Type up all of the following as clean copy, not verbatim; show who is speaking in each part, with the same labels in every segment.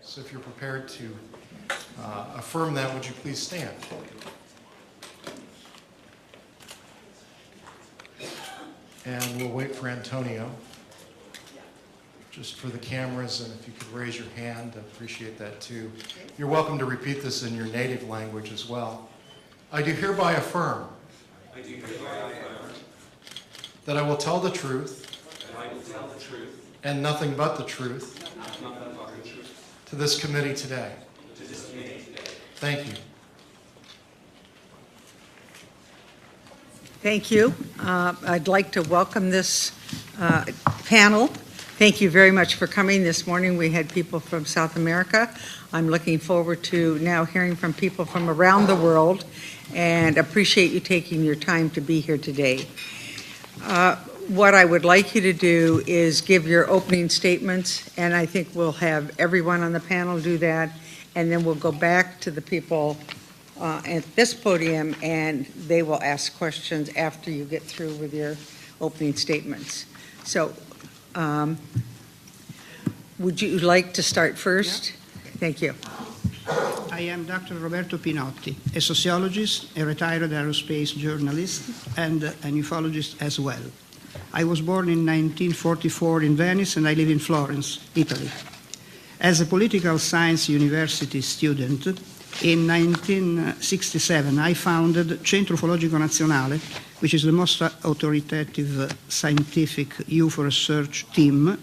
Speaker 1: So if you're prepared to affirm that, would you please stand? And we'll wait for Antonio. Just for the cameras, and if you could raise your hand, I'd appreciate that too. You're welcome to repeat this in your native language as well. I do hereby affirm that I will tell the truth and nothing but the truth to this committee today. Thank you.
Speaker 2: Thank you. I'd like to welcome this panel. Thank you very much for coming this morning. We had people from South America. I'm looking forward to now hearing from people from around the world and appreciate you taking your time to be here today. What I would like you to do is give your opening statements, and I think we'll have everyone on the panel do that, and then we'll go back to the people at this podium, and they will ask questions after you get through with your opening statements. So, would you like to start first?
Speaker 3: Yeah.
Speaker 2: Thank you.
Speaker 3: I am Dr. Roberto Pinotti, a sociologist, a retired aerospace journalist, and an ufologist as well. I was born in 1944 in Venice, and I live in Florence, Italy. As a political science university student, in 1967 I founded Centro Ufologico Nazionale, which is the most authoritative scientific UFO research team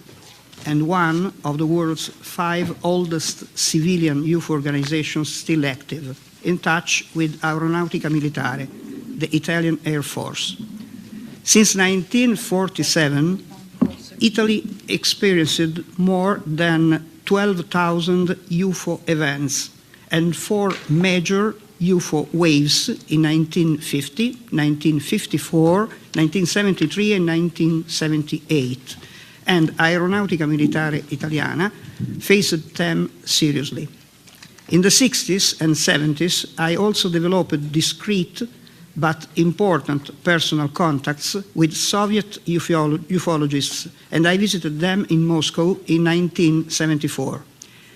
Speaker 3: and one of the world's 5 oldest civilian UFO organizations still active, in touch with Aeronautica Militare, the Italian Air Force. Since 1947, Italy experienced more than 12,000 UFO events and 4 major UFO waves in 1950, 1954, 1973, and 1978. And Aeronautica Militare Italiana faced them seriously. In the 60s and 70s, I also developed discreet but important personal contacts with Soviet ufologists, and I visited them in Moscow in 1974.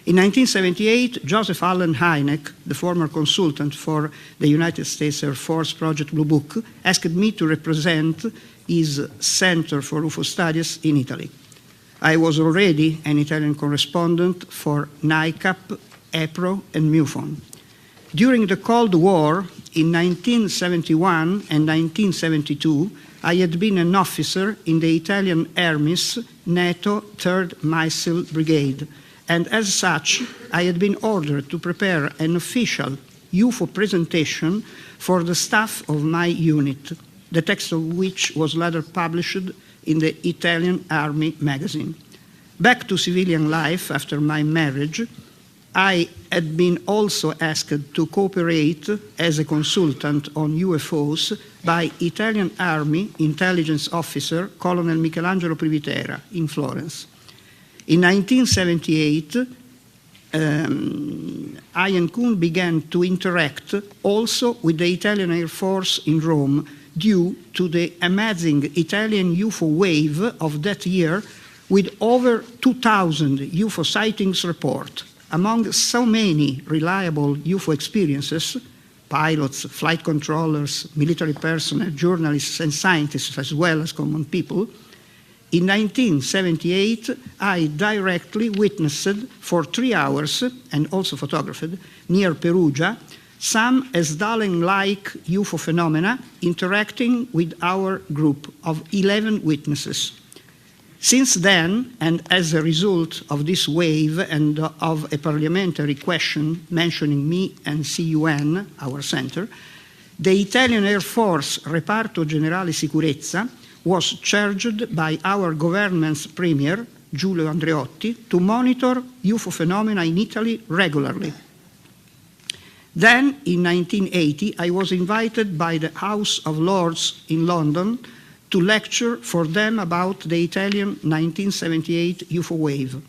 Speaker 3: In 1978, Joseph Allen Hynek, the former consultant for the United States Air Force Project Blue Book, asked me to represent his Center for UFO Studies in Italy. I was already an Italian correspondent for NICAP, EPRO, and MUFON. During the Cold War, in 1971 and 1972, I had been an officer in the Italian Army's NATO 3rd Missile Brigade, and as such, I had been ordered to prepare an official UFO presentation for the staff of my unit, the text of which was later published in the Italian Army magazine. Back to civilian life after my marriage, I had been also asked to cooperate as a consultant on UFOs by Italian Army intelligence officer Colonel Michelangelo Privitera in Florence. In 1978, I and Kuhn began to interact also with the Italian Air Force in Rome due to the amazing Italian UFO wave of that year, with over 2,000 UFO sightings report. Among so many reliable UFO experiences, pilots, flight controllers, military personnel, journalists, and scientists, as well as common people, in 1978, I directly witnessed for 3 hours, and also photographed, near Perugia, some as Darling-like UFO phenomena interacting with our group of 11 witnesses. Since then, and as a result of this wave and of a parliamentary question mentioning me and CUN, our center, the Italian Air Force Reparto Generale Sicurezza was charged by our government's premier, Giulio Andreotti, to monitor UFO phenomena in Italy regularly. Then, in 1980, I was invited by the House of Lords in London to lecture for them about the Italian 1978 UFO wave.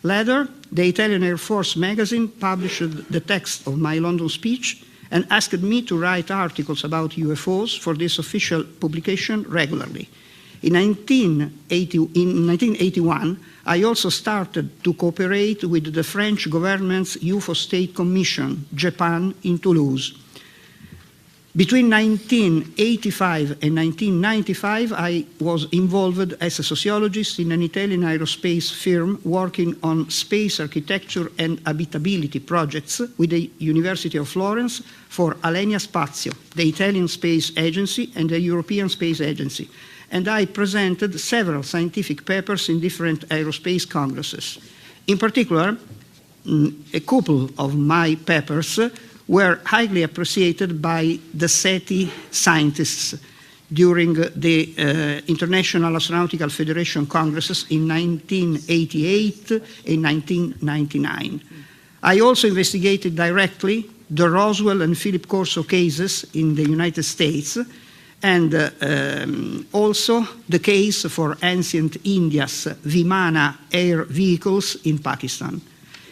Speaker 3: Later, the Italian Air Force magazine published the text of my London speech and asked me to write articles about UFOs for this official publication regularly. In 1981, I also started to cooperate with the French government's UFO State Commission, Japan, in Toulouse. Between 1985 and 1995, I was involved as a sociologist in an Italian aerospace firm working on space architecture and habitability projects with the University of Florence for Alenia Spazio, the Italian Space Agency, and the European Space Agency. And I presented several scientific papers in different aerospace congresses. In particular, a couple of my papers were highly appreciated by the SETI scientists during the International Astronautical Federation Congresses in 1988 and 1999. I also investigated directly the Roswell and Philip Corso cases in the United States, and also the case for ancient India's Vimana air vehicles in Pakistan.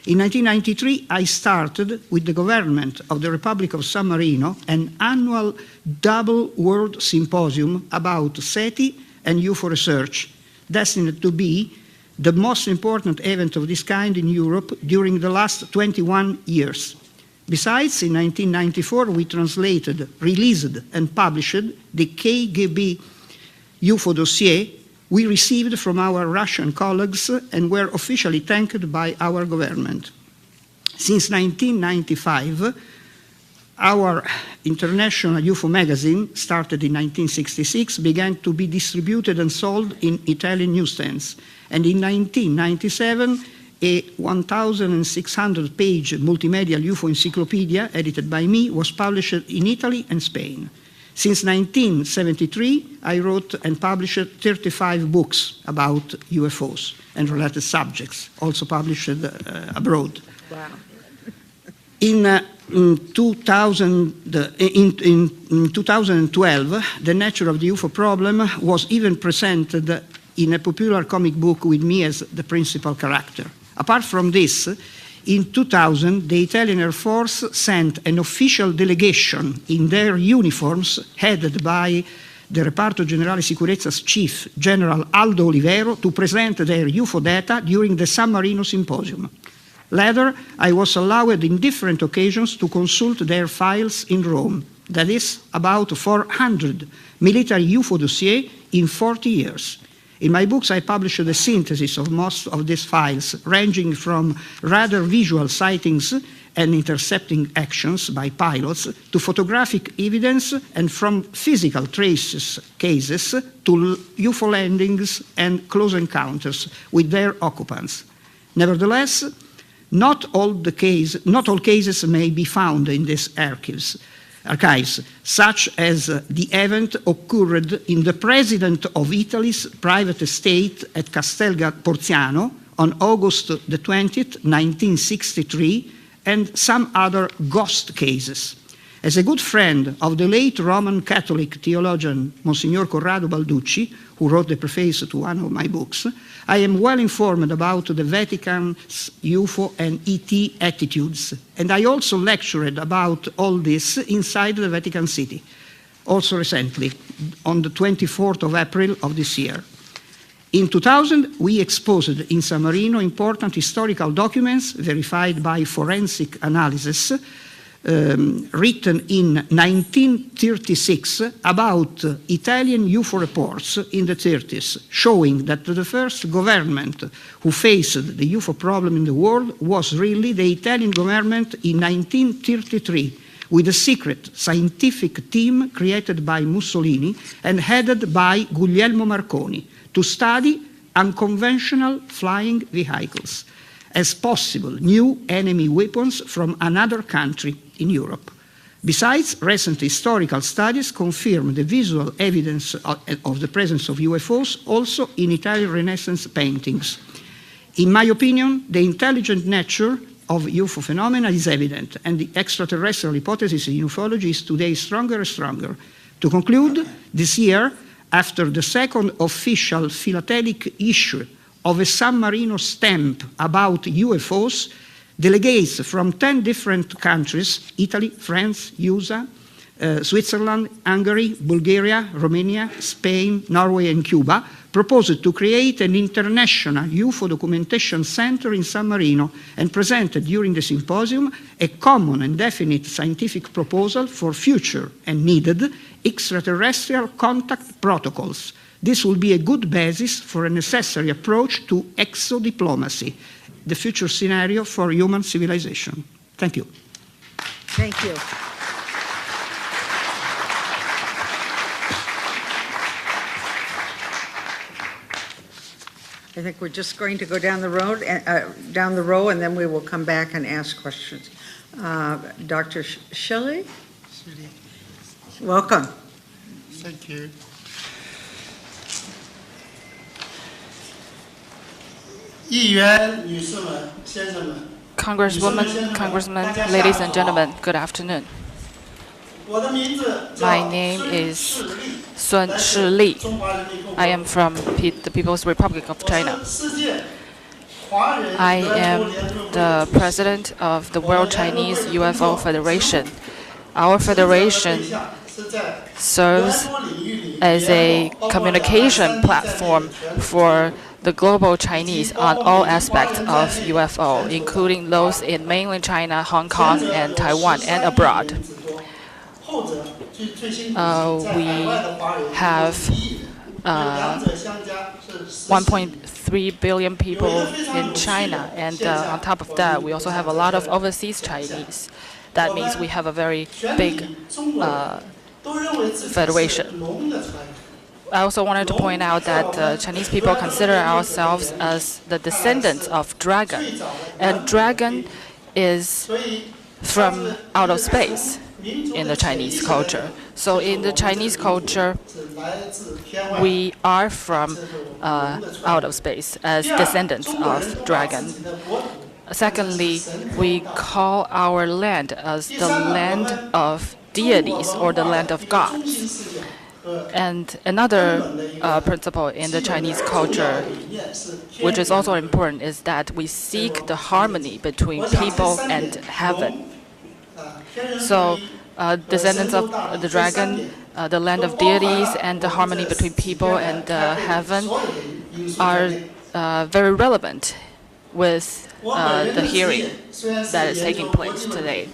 Speaker 3: In 1993, I started with the government of the Republic of San Marino an annual double world symposium about SETI and UFO research, destined to be the most important event of this kind in Europe during the last 21 years. Besides, in 1994, we translated, released, and published the KGB UFO dossier we received from our Russian colleagues and were officially thanked by our government. Since 1995, our international UFO magazine, started in 1966, began to be distributed and sold in Italian newsstands. And in 1997, a 1,600-page multimedia UFO encyclopedia, edited by me, was published in Italy and Spain. Since 1973, I wrote and published 35 books about UFOs and related subjects, also published abroad.
Speaker 2: Wow.
Speaker 3: In 2012, the nature of the UFO problem was even presented in a popular comic book with me as the principal character. Apart from this, in 2000, the Italian Air Force sent an official delegation in their uniforms, headed by the Reparto Generale Sicurezza's chief, General Aldo Olivero, to present their UFO data during the San Marino Symposium. Later, I was allowed in different occasions to consult their files in Rome, that is, about 400 military UFO dossiers in 40 years. In my books, I published a synthesis of most of these files, ranging from rather visual sightings and intercepting actions by pilots to photographic evidence, and from physical traces cases to UFO landings and close encounters with their occupants. Nevertheless, not all cases may be found in these archives, such as the event occurred in the President of Italy's private estate at Castel Porziano on August the 20th, 1963, and some other ghost cases. As a good friend of the late Roman Catholic theologian Monsignor Corrado Balducci, who wrote the preface to one of my books, I am well informed about the Vatican's UFO and ET attitudes, and I also lectured about all this inside the Vatican City, also recently, on the 24th of April of this year. In 2000, we exposed in San Marino important historical documents verified by forensic analysis, written in 1936 about Italian UFO reports in the 30s, showing that the first government who faced the UFO problem in the world was really the Italian government in 1933, with a secret scientific team created by Mussolini and headed by Guglielmo Marconi to study unconventional flying vehicles as possible new enemy weapons from another country in Europe. Besides, recent historical studies confirm the visual evidence of the presence of UFOs also in Italian Renaissance paintings. In my opinion, the intelligent nature of UFO phenomena is evident, and the extraterrestrial hypothesis in ufology is today stronger and stronger. To conclude, this year, after the second official philatelic issue of a San Marino stamp about UFOs, delegates from 10 different countries, Italy, France, USA, Switzerland, Hungary, Bulgaria, Romania, Spain, Norway, and Cuba, proposed to create an international UFO documentation center in San Marino and presented during the symposium a common and definite scientific proposal for future and needed extraterrestrial contact protocols. This will be a good basis for a necessary approach to exodiplomacy, the future scenario for human civilization. Thank you.
Speaker 2: Thank you. I think we're just going to go down the road, down the row, and then we will come back and ask questions. Dr. Shelley, welcome.
Speaker 4: Thank you.
Speaker 5: Congresswoman, Congressmen, ladies and gentlemen, good afternoon. My name is Sun Shili. I am from the People's Republic of China. I am the president of the World Chinese UFO Federation. Our federation serves as a communication platform for the global Chinese on all aspects of UFO, including those in mainland China, Hong Kong, and Taiwan, and abroad. We have 1.3 billion people in China, and on top of that, we also have a lot of overseas Chinese. That means we have a very big federation. I also wanted to point out that Chinese people consider ourselves as the descendants of dragon, and dragon is from out of space in the Chinese culture. So in the Chinese culture, we are from out of space as descendants of dragon. Secondly, we call our land as the land of deities or the land of gods. And another principle in the Chinese culture, which is also important, is that we seek the harmony between people and heaven. So, descendants of the dragon, the land of deities, and the harmony between people and heaven are very relevant with the hearing that is taking place today.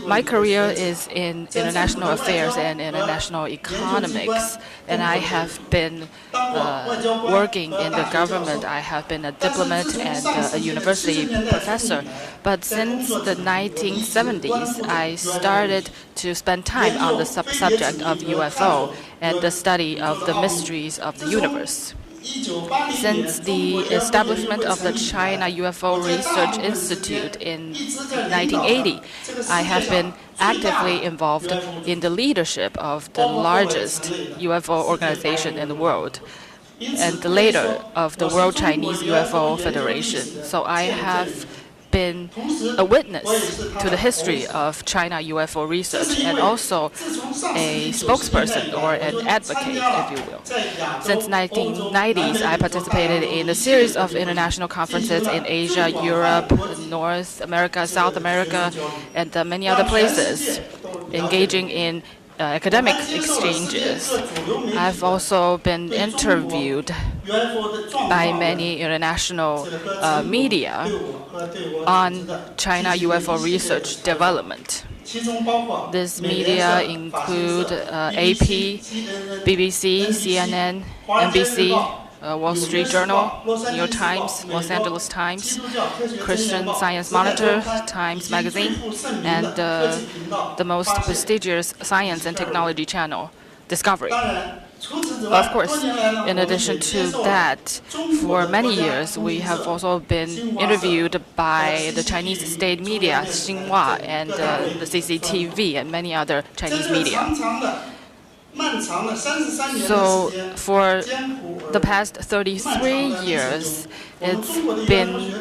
Speaker 5: My career is in international affairs and international economics, and I have been working in the government. I have been a diplomat and a university professor. But since the 1970s, I started to spend time on the subject of UFO and the study of the mysteries of the universe. Since the establishment of the China UFO Research Institute in 1980, I have been actively involved in the leadership of the largest UFO organization in the world, and the leader of the World Chinese UFO Federation. So I have been a witness to the history of China UFO research and also a spokesperson or an advocate, if you will. Since 1990s, I participated in a series of international conferences in Asia, Europe, North America, South America, and many other places, engaging in academic exchanges. I've also been interviewed by many international media on China UFO research development. This media include AP, BBC, CNN, NBC, Wall Street Journal, New York Times, Los Angeles Times, Christian Science Monitor, Times Magazine, and the most prestigious science and technology channel, Discovery. Of course, in addition to that, for many years, we have also been interviewed by the Chinese state media, Xinhua, and the CCTV, and many other Chinese media. So, for the past 33 years, It's been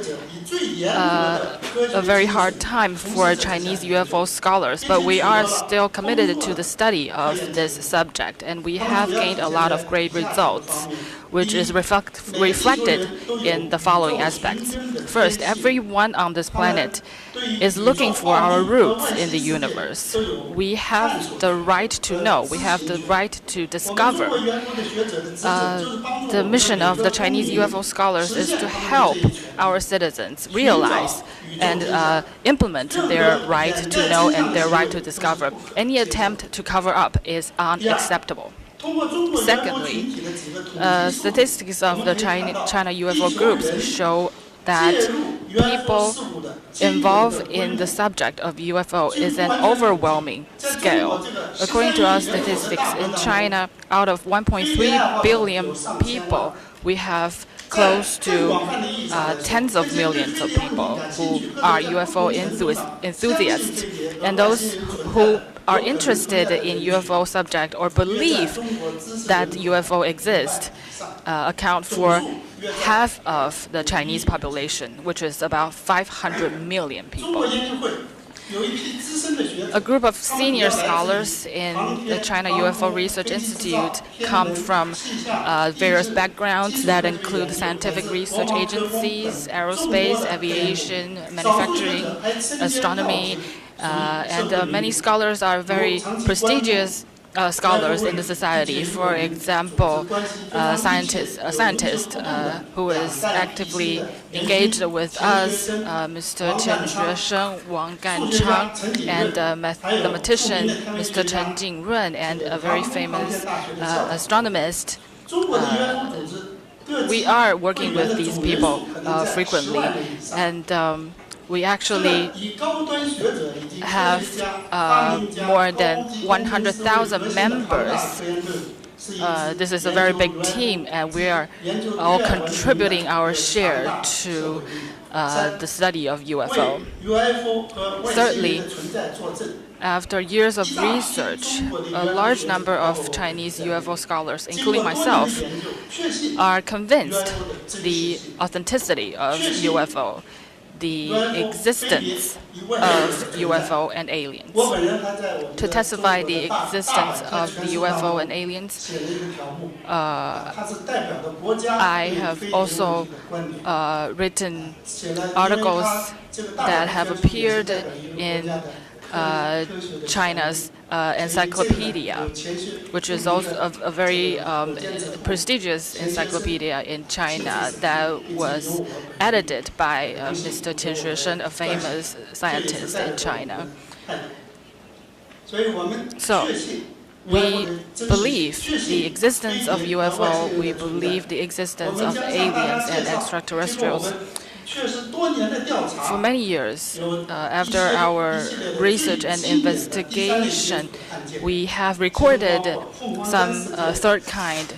Speaker 5: a very hard time for Chinese UFO scholars, but we are still committed to the study of this subject, and we have gained a lot of great results, which is reflected in the following aspects. First, everyone on this planet is looking for our roots in the universe. We have the right to know. We have the right to discover. The mission of the Chinese UFO scholars is to help our citizens realize and implement their right to know and their right to discover. Any attempt to cover up is unacceptable. Secondly, statistics of the China UFO groups show that people involved in the subject of UFO is an overwhelming scale. According to our statistics, in China, out of 1.3 billion people, we have close to tens of millions of people who are UFO enthusiasts. And those who are interested in UFO subject or believe that UFO exists account for half of the Chinese population, which is about 500 million people. A group of senior scholars in the China UFO Research Institute come from various backgrounds that include scientific research agencies, aerospace, aviation, manufacturing, astronomy, and many scholars are very prestigious scholars in the society. For example, a scientist who is actively engaged with us, Mr. Chen Juesheng, Wang Ganchang, and mathematician Mr. Chen Jingrun, and a very famous astronomist. We are working with these people frequently, and we actually have more than 100,000 members. This is a very big team, and we are all contributing our share to the study of UFO. Thirdly, after years of research, a large number of Chinese UFO scholars, including myself, are convinced the authenticity of UFO, the existence of UFO and aliens. To testify the existence of the UFO and aliens, I have also written articles that have appeared in China's encyclopedia, which is also a very prestigious encyclopedia in China that was edited by Mr. Chen Juesheng, a famous scientist in China. So, we believe the existence of UFO, we believe the existence of aliens and extraterrestrials. For many years, after our research and investigation, we have recorded some third-kind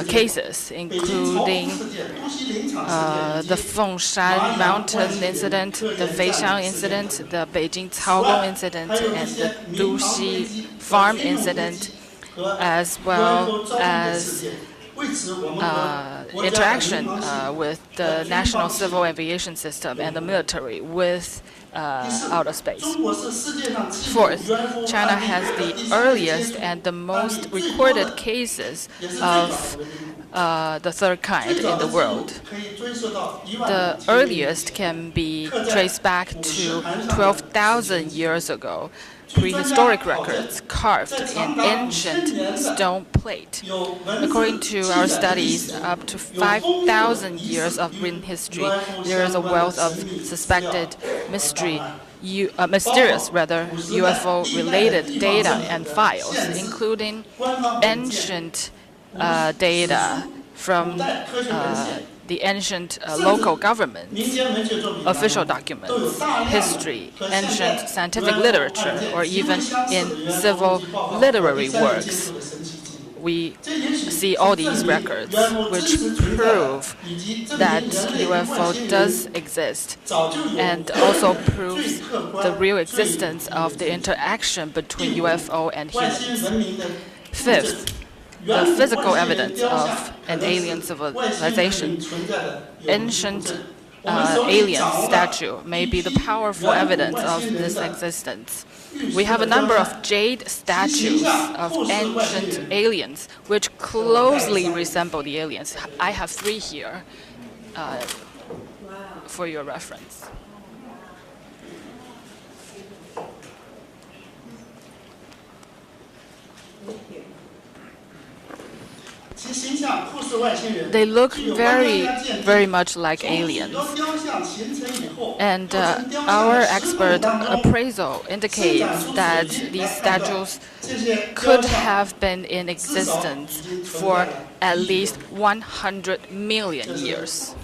Speaker 5: cases, including the Fengshan Mountain incident, the Feixiang incident, the Beijing Caogong incident, and the Duxi Farm incident, as well as interaction with the national civil aviation system and the military with outer space. Fourth, China has the earliest and the most recorded cases of the third kind in the world. The earliest can be traced back to 12,000 years ago. Prehistoric records carved in ancient stone plate. According to our studies, up to 5,000 years of written history, there is a wealth of suspected mysterious UFO-related data and files, including ancient data from the ancient local governments, official documents, history, ancient scientific literature, or even in civil literary works. We see all these records, which prove that UFO does exist, and also proves the real existence of the interaction between UFO and humans. Fifth, the physical evidence of an alien civilization. Ancient alien statue may be the powerful evidence of this existence. We have a number of jade statues of ancient aliens which closely resemble the aliens. I have 3 here for your reference. They look very, very much like aliens. And our expert appraisal indicates that these statues could have been in existence for at least 100 million years.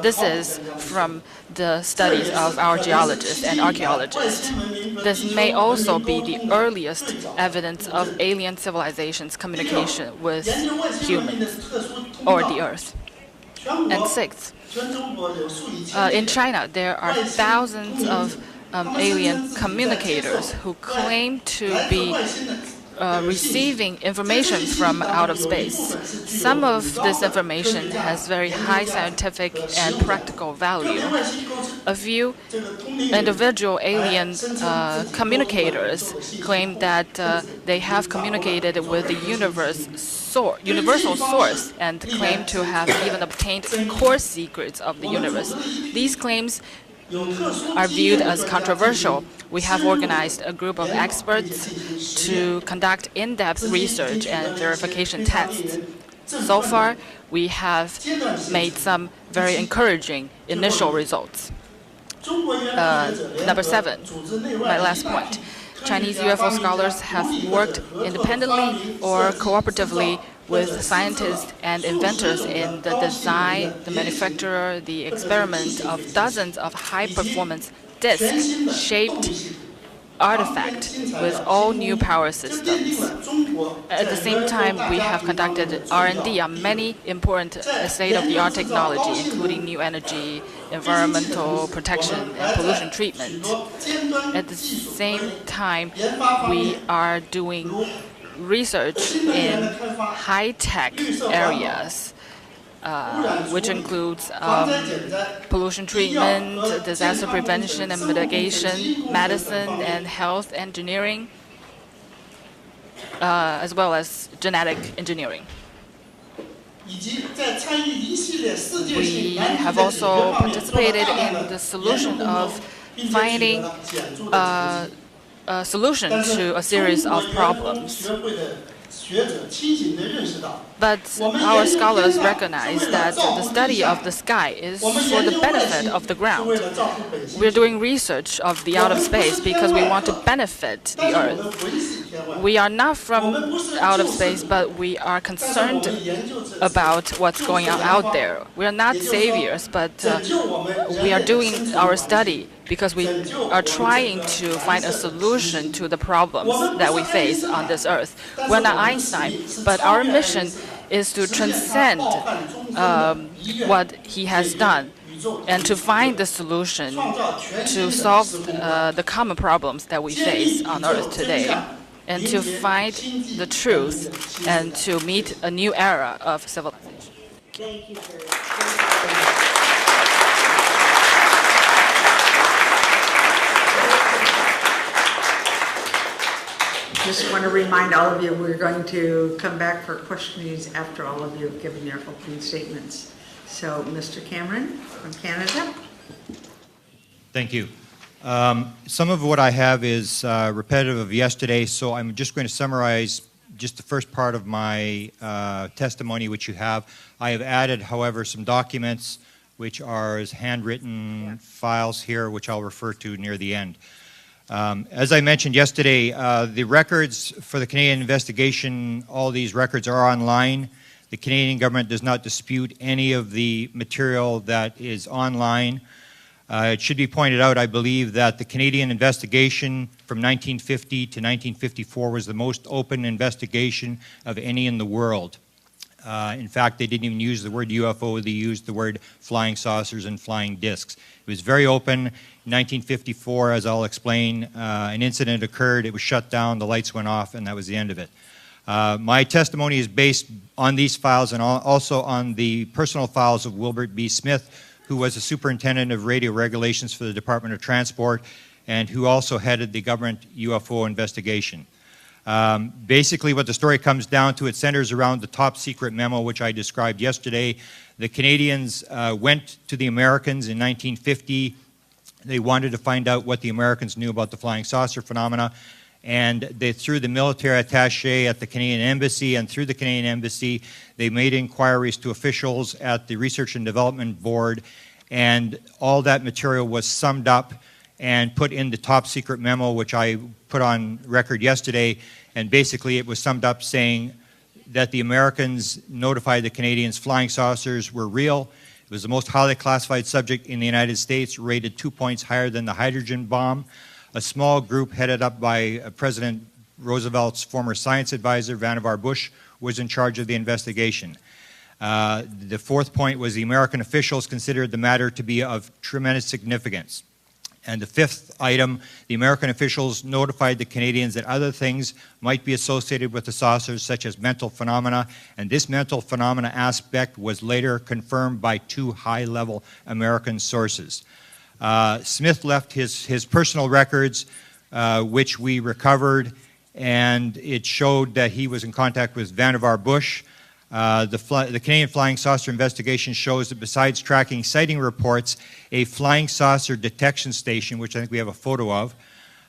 Speaker 5: This is from the studies of our geologists and archaeologists. This may also be the earliest evidence of alien civilizations' communication with humans or the Earth. And 6th, in China, there are thousands of alien communicators who claim to be receiving information from out of space. Some of this information has very high scientific and practical value. A few individual alien communicators claim that they have communicated with the universal source and claim to have even obtained core secrets of the universe. These claims are viewed as controversial. We have organized a group of experts to conduct in-depth research and verification tests. So far, we have made some very encouraging initial results. Number 7, my last point. Chinese UFO scholars have worked independently or cooperatively with scientists and inventors in the design, the manufacture, the experiment of dozens of high-performance disc-shaped artifacts with all new power systems. At the same time, we have conducted R&D on many important state-of-the-art technology, including new energy, environmental protection, and pollution treatment. At the same time, we are doing research in high-tech areas, which includes pollution treatment, disaster prevention and mitigation, medicine and health engineering, as well as genetic engineering. We have also participated in the solution of finding a solution to a series of problems. But our scholars recognize that the study of the sky is for the benefit of the ground. We're doing research of the outer space because we want to benefit the Earth. We are not from outer space, but we are concerned about what's going on out there. We are not saviors, but we are doing our study because we are trying to find a solution to the problems that we face on this Earth. We're not Einstein, but our mission is to transcend what he has done and to find the solution to solve the common problems that we face on Earth today, and to find the truth and to meet a new era of civilization.
Speaker 2: Thank you very much. Just want to remind all of you, we're going to come back for questionings after all of you have given your opening statements. So, Mr. Cameron from Canada.
Speaker 4: Thank you. Some of what I have is repetitive of yesterday, so I'm just going to summarize just the first part of my testimony, which you have. I have added, however, some documents which are as handwritten files here, which I'll refer to near the end. As I mentioned yesterday, the records for the Canadian investigation, all these records are online. The Canadian government does not dispute any of the material that is online. It should be pointed out, I believe, that the Canadian investigation from 1950 to 1954 was the most open investigation of any in the world. In fact, they didn't even use the word UFO, they used the word flying saucers and flying discs. It was very open. In 1954, as I'll explain, an incident occurred, it was shut down, the lights went off, and that was the end of it. My testimony is based on these files and also on the personal files of Wilbert B. Smith, who was the superintendent of radio regulations for the Department of Transport and who also headed the government UFO investigation. Basically, what the story comes down to, it centers around the top secret memo, which I described yesterday. The Canadians went to the Americans in 1950. They wanted to find out what the Americans knew about the flying saucer phenomena, and they, through the military attaché at the Canadian Embassy and through the Canadian Embassy, they made inquiries to officials at the Research and Development Board, and all that material was summed up and put in the top secret memo, which I put on record yesterday, and basically it was summed up saying that the Americans notified the Canadians flying saucers were real. It was the most highly classified subject in the United States, rated 2 points higher than the hydrogen bomb. A small group headed up by President Roosevelt's former science advisor, Vannevar Bush, was in charge of the investigation. The fourth point was the American officials considered the matter to be of tremendous significance. And the fifth item, the American officials notified the Canadians that other things might be associated with the saucers, such as mental phenomena, and this mental phenomena aspect was later confirmed by 2 high-level American sources. Smith left his personal records, which we recovered, and it showed that he was in contact with Vannevar Bush. The Canadian Flying Saucer investigation shows that besides tracking sighting reports, a flying saucer detection station, which I think we have a photo of,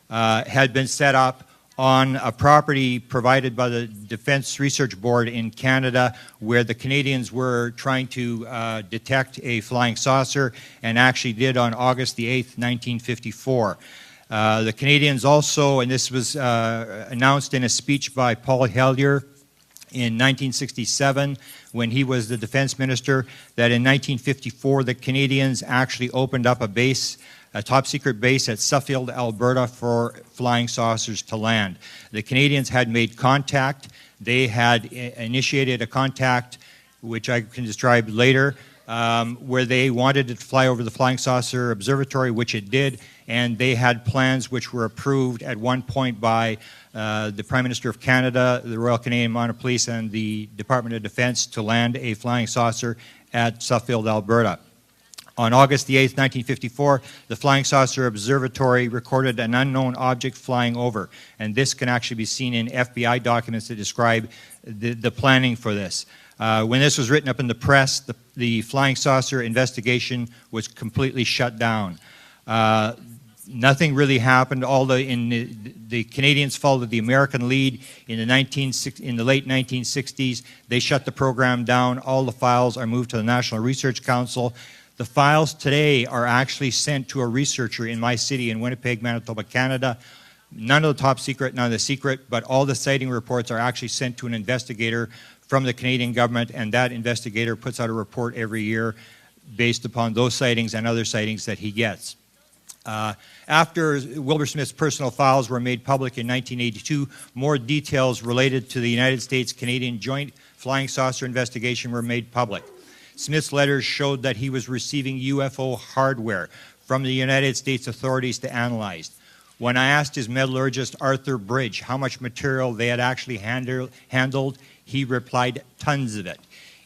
Speaker 4: had been set up on a property provided by the Defence Research Board in Canada, where the Canadians were trying to detect a flying saucer, and actually did on August the 8th, 1954. The Canadians also, and this was announced in a speech by Paul Hellyer in 1967, when he was the defense minister, that in 1954 the Canadians actually opened up a base, a top secret base at Suffield, Alberta, for flying saucers to land. The Canadians had made contact. They had initiated a contact, which I can describe later, where they wanted it to fly over the Flying Saucer Observatory, which it did, and they had plans which were approved at one point by the Prime Minister of Canada, the Royal Canadian Mounted Police, and the Department of Defense to land a flying saucer at Suffield, Alberta. On August the 8th, 1954, the Flying Saucer Observatory recorded an unknown object flying over, and this can actually be seen in FBI documents that describe the planning for this. When this was written up in the press, the flying saucer investigation was completely shut down. Nothing really happened. The Canadians followed the American lead in the late 1960s. They shut the program down. All the files are moved to the National Research Council. The files today are actually sent to a researcher in my city in Winnipeg, Manitoba, Canada. None of the top secret, none of the secret, but all the sighting reports are actually sent to an investigator from the Canadian government, and that investigator puts out a report every year based upon those sightings and other sightings that he gets. After Wilbur Smith's personal files were made public in 1982, more details related to the United States-Canadian Joint Flying Saucer investigation were made public. Smith's letters showed that he was receiving UFO hardware from the United States authorities to analyze. When I asked his metallurgist, Arthur Bridge, how much material they had actually handled, he replied, tons of it.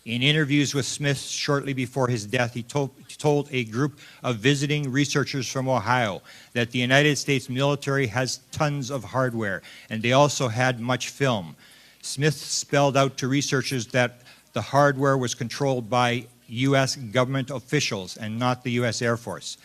Speaker 4: In interviews with Smith shortly before his death, he told a group of visiting researchers from Ohio that the United States military has tons of hardware, and they also had much film. Smith spelled out to researchers that the hardware was controlled by U.S. government officials and not the U.S. Air Force.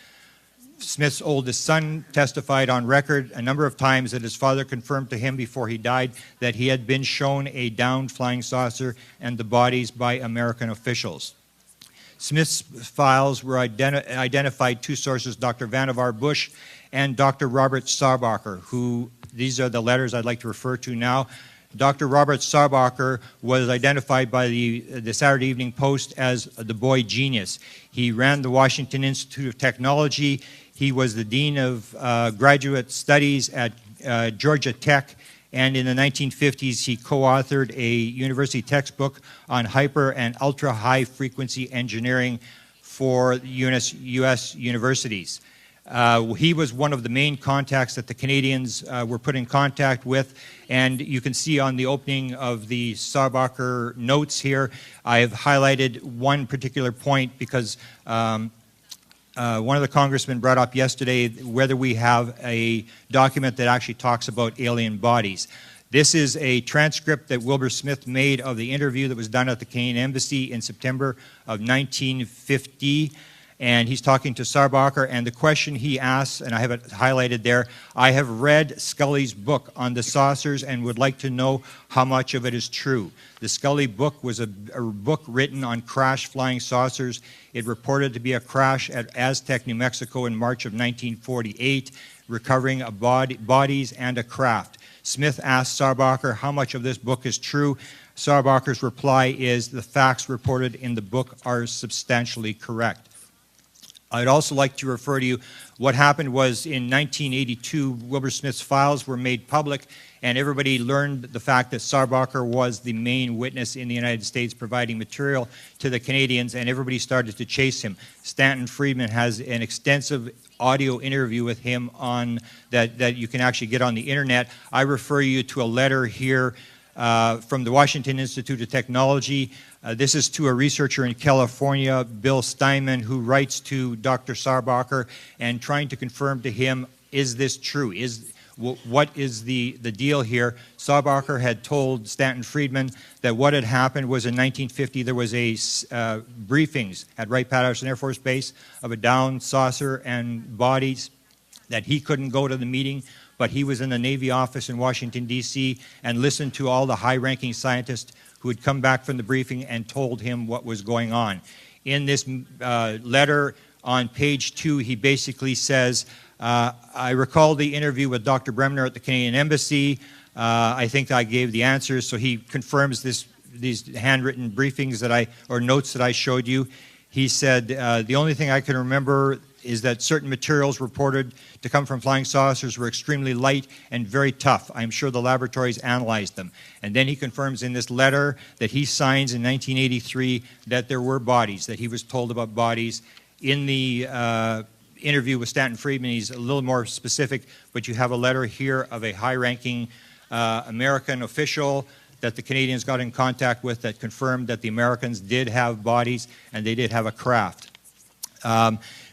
Speaker 4: Smith's oldest son testified on record a number of times that his father confirmed to him before he died that he had been shown a downed flying saucer and the bodies by American officials. Smith's files were identified 2 sources, Dr. Vannevar Bush and Dr. Robert Sarbacher, who, these are the letters I'd like to refer to now. Dr. Robert Sarbacher was identified by the Saturday Evening Post as the boy genius. He ran the Washington Institute of Technology. He was the Dean of Graduate Studies at Georgia Tech, and in the 1950s he co-authored a university textbook on hyper and ultra-high frequency engineering for U.S. universities. He was one of the main contacts that the Canadians were put in contact with, and you can see on the opening of the Sarbacher notes here, I have highlighted one particular point because one of the congressmen brought up yesterday whether we have a document that actually talks about alien bodies. This is a transcript that Wilbur Smith made of the interview that was done at the Canadian Embassy in September of 1950. And he's talking to Sarbacher, and the question he asks, and I have it highlighted there, I have read Scully's book on the saucers and would like to know how much of it is true. The Scully book was a book written on crash flying saucers. It reported to be a crash at Aztec, New Mexico in March of 1948, recovering bodies and a craft. Smith asked Sarbacher how much of this book is true. Sarbacher's reply is the facts reported in the book are substantially correct. I'd also like to refer to you, what happened was in 1982, Wilbur Smith's files were made public, and everybody learned the fact that Sarbacher was the main witness in the United States providing material to the Canadians, and everybody started to chase him. Stanton Friedman has an extensive audio interview with him on that you can actually get on the internet. I refer you to a letter here from the Washington Institute of Technology. This is to a researcher in California, Bill Steinman, who writes to Dr. Sarbacher and trying to confirm to him, is this true? What is the deal here? Sarbacher had told Stanton Friedman that what had happened was in 1950 there was a briefings at Wright-Patterson Air Force Base of a downed saucer and bodies, that he couldn't go to the meeting, but he was in the Navy office in Washington, D.C., and listened to all the high-ranking scientists who had come back from the briefing and told him what was going on. In this letter on page 2, he basically says, I recall the interview with Dr. Bremner at the Canadian Embassy. I think I gave the answers, so he confirms these handwritten briefings or notes that I showed you. He said, the only thing I can remember is that certain materials reported to come from flying saucers were extremely light and very tough. I'm sure the laboratories analyzed them. And then he confirms in this letter that he signs in 1983 that there were bodies, that he was told about bodies. In the interview with Stanton Friedman, he's a little more specific, but you have a letter here of a high-ranking American official that the Canadians got in contact with that confirmed that the Americans did have bodies and they did have a craft.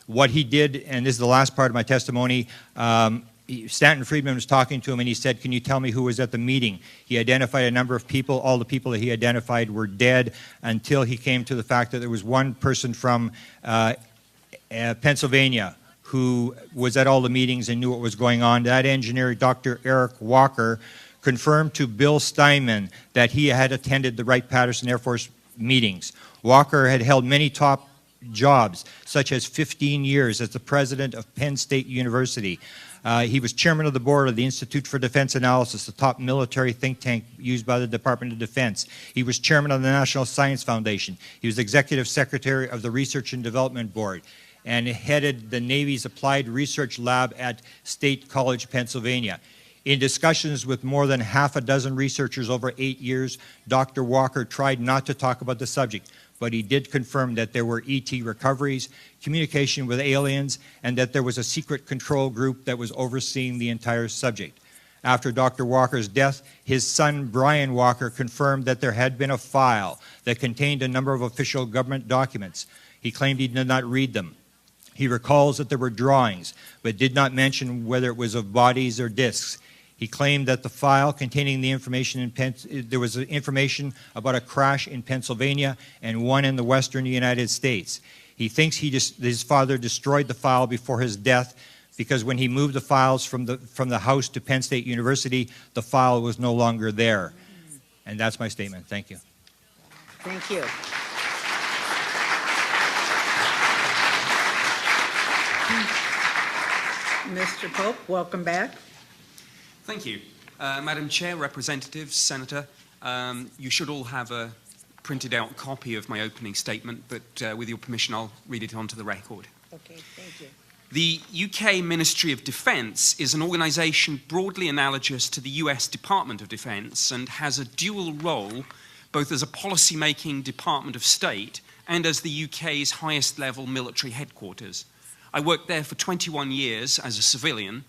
Speaker 4: What he did, and this is the last part of my testimony, Stanton Friedman was talking to him and he said, can you tell me who was at the meeting? He identified a number of people. All the people that he identified were dead until he came to the fact that there was one person from Pennsylvania who was at all the meetings and knew what was going on. That engineer, Dr. Eric Walker, confirmed to Bill Steinman that he had attended the Wright-Patterson Air Force meetings. Walker had held many top jobs, such as 15 years as the president of Penn State University. He was chairman of the board of the Institute for Defense Analysis, the top military think tank used by the Department of Defense. He was chairman of the National Science Foundation. He was executive secretary of the Research and Development Board and headed the Navy's Applied Research Lab at State College, Pennsylvania. In discussions with more than half a dozen researchers over 8 years, Dr. Walker tried not to talk about the subject, but he did confirm that there were ET recoveries, communication with aliens, and that there was a secret control group that was overseeing the entire subject. After Dr. Walker's death, his son Brian Walker confirmed that there had been a file that contained a number of official government documents. He claimed he did not read them. He recalls that there were drawings, but did not mention whether it was of bodies or discs. He claimed that the file containing the information there was information about a crash in Pennsylvania and one in the western United States. He thinks his father destroyed the file before his death because when he moved the files from the house to Penn State University, the file was no longer there. And that's my statement. Thank you.
Speaker 2: Thank you. Mr. Pope, welcome back.
Speaker 6: Thank you. Madam Chair, Representatives, Senator, you should all have a printed out copy of my opening statement, but with your permission, I'll read it onto the record.
Speaker 2: Okay, thank you.
Speaker 6: The UK Ministry of Defence is an organisation broadly analogous to the US Department of Defence and has a dual role both as a policy-making Department of State and as the UK's highest level military headquarters. I worked there for 21 years as a civilian,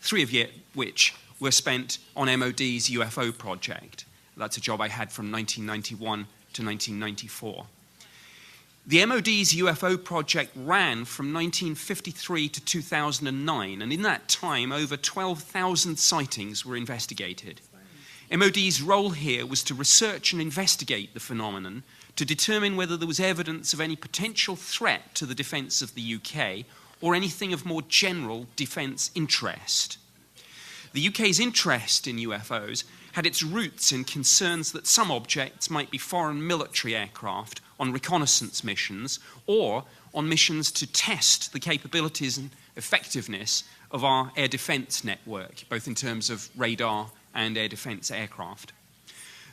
Speaker 6: 3 of which were spent on MOD's UFO project. That's a job I had from 1991 to 1994. The MOD's UFO project ran from 1953 to 2009, and in that time, over 12,000 sightings were investigated. MOD's role here was to research and investigate the phenomenon to determine whether there was evidence of any potential threat to the defence of the UK or anything of more general defence interest. The UK's interest in UFOs had its roots in concerns that some objects might be foreign military aircraft on reconnaissance missions or on missions to test the capabilities and effectiveness of our air defence network, both in terms of radar and air defence aircraft.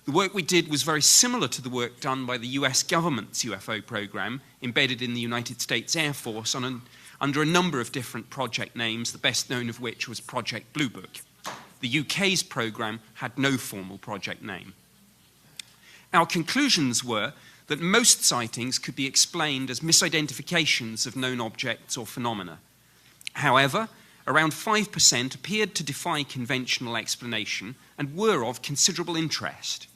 Speaker 6: The work we did was very similar to the work done by the US government's UFO program, embedded in the United States Air Force under a number of different project names, the best known of which was Project Blue Book. The UK's program had no formal project name. Our conclusions were that most sightings could be explained as misidentifications of known objects or phenomena. However, around 5% appeared to defy conventional explanation and were of considerable interest.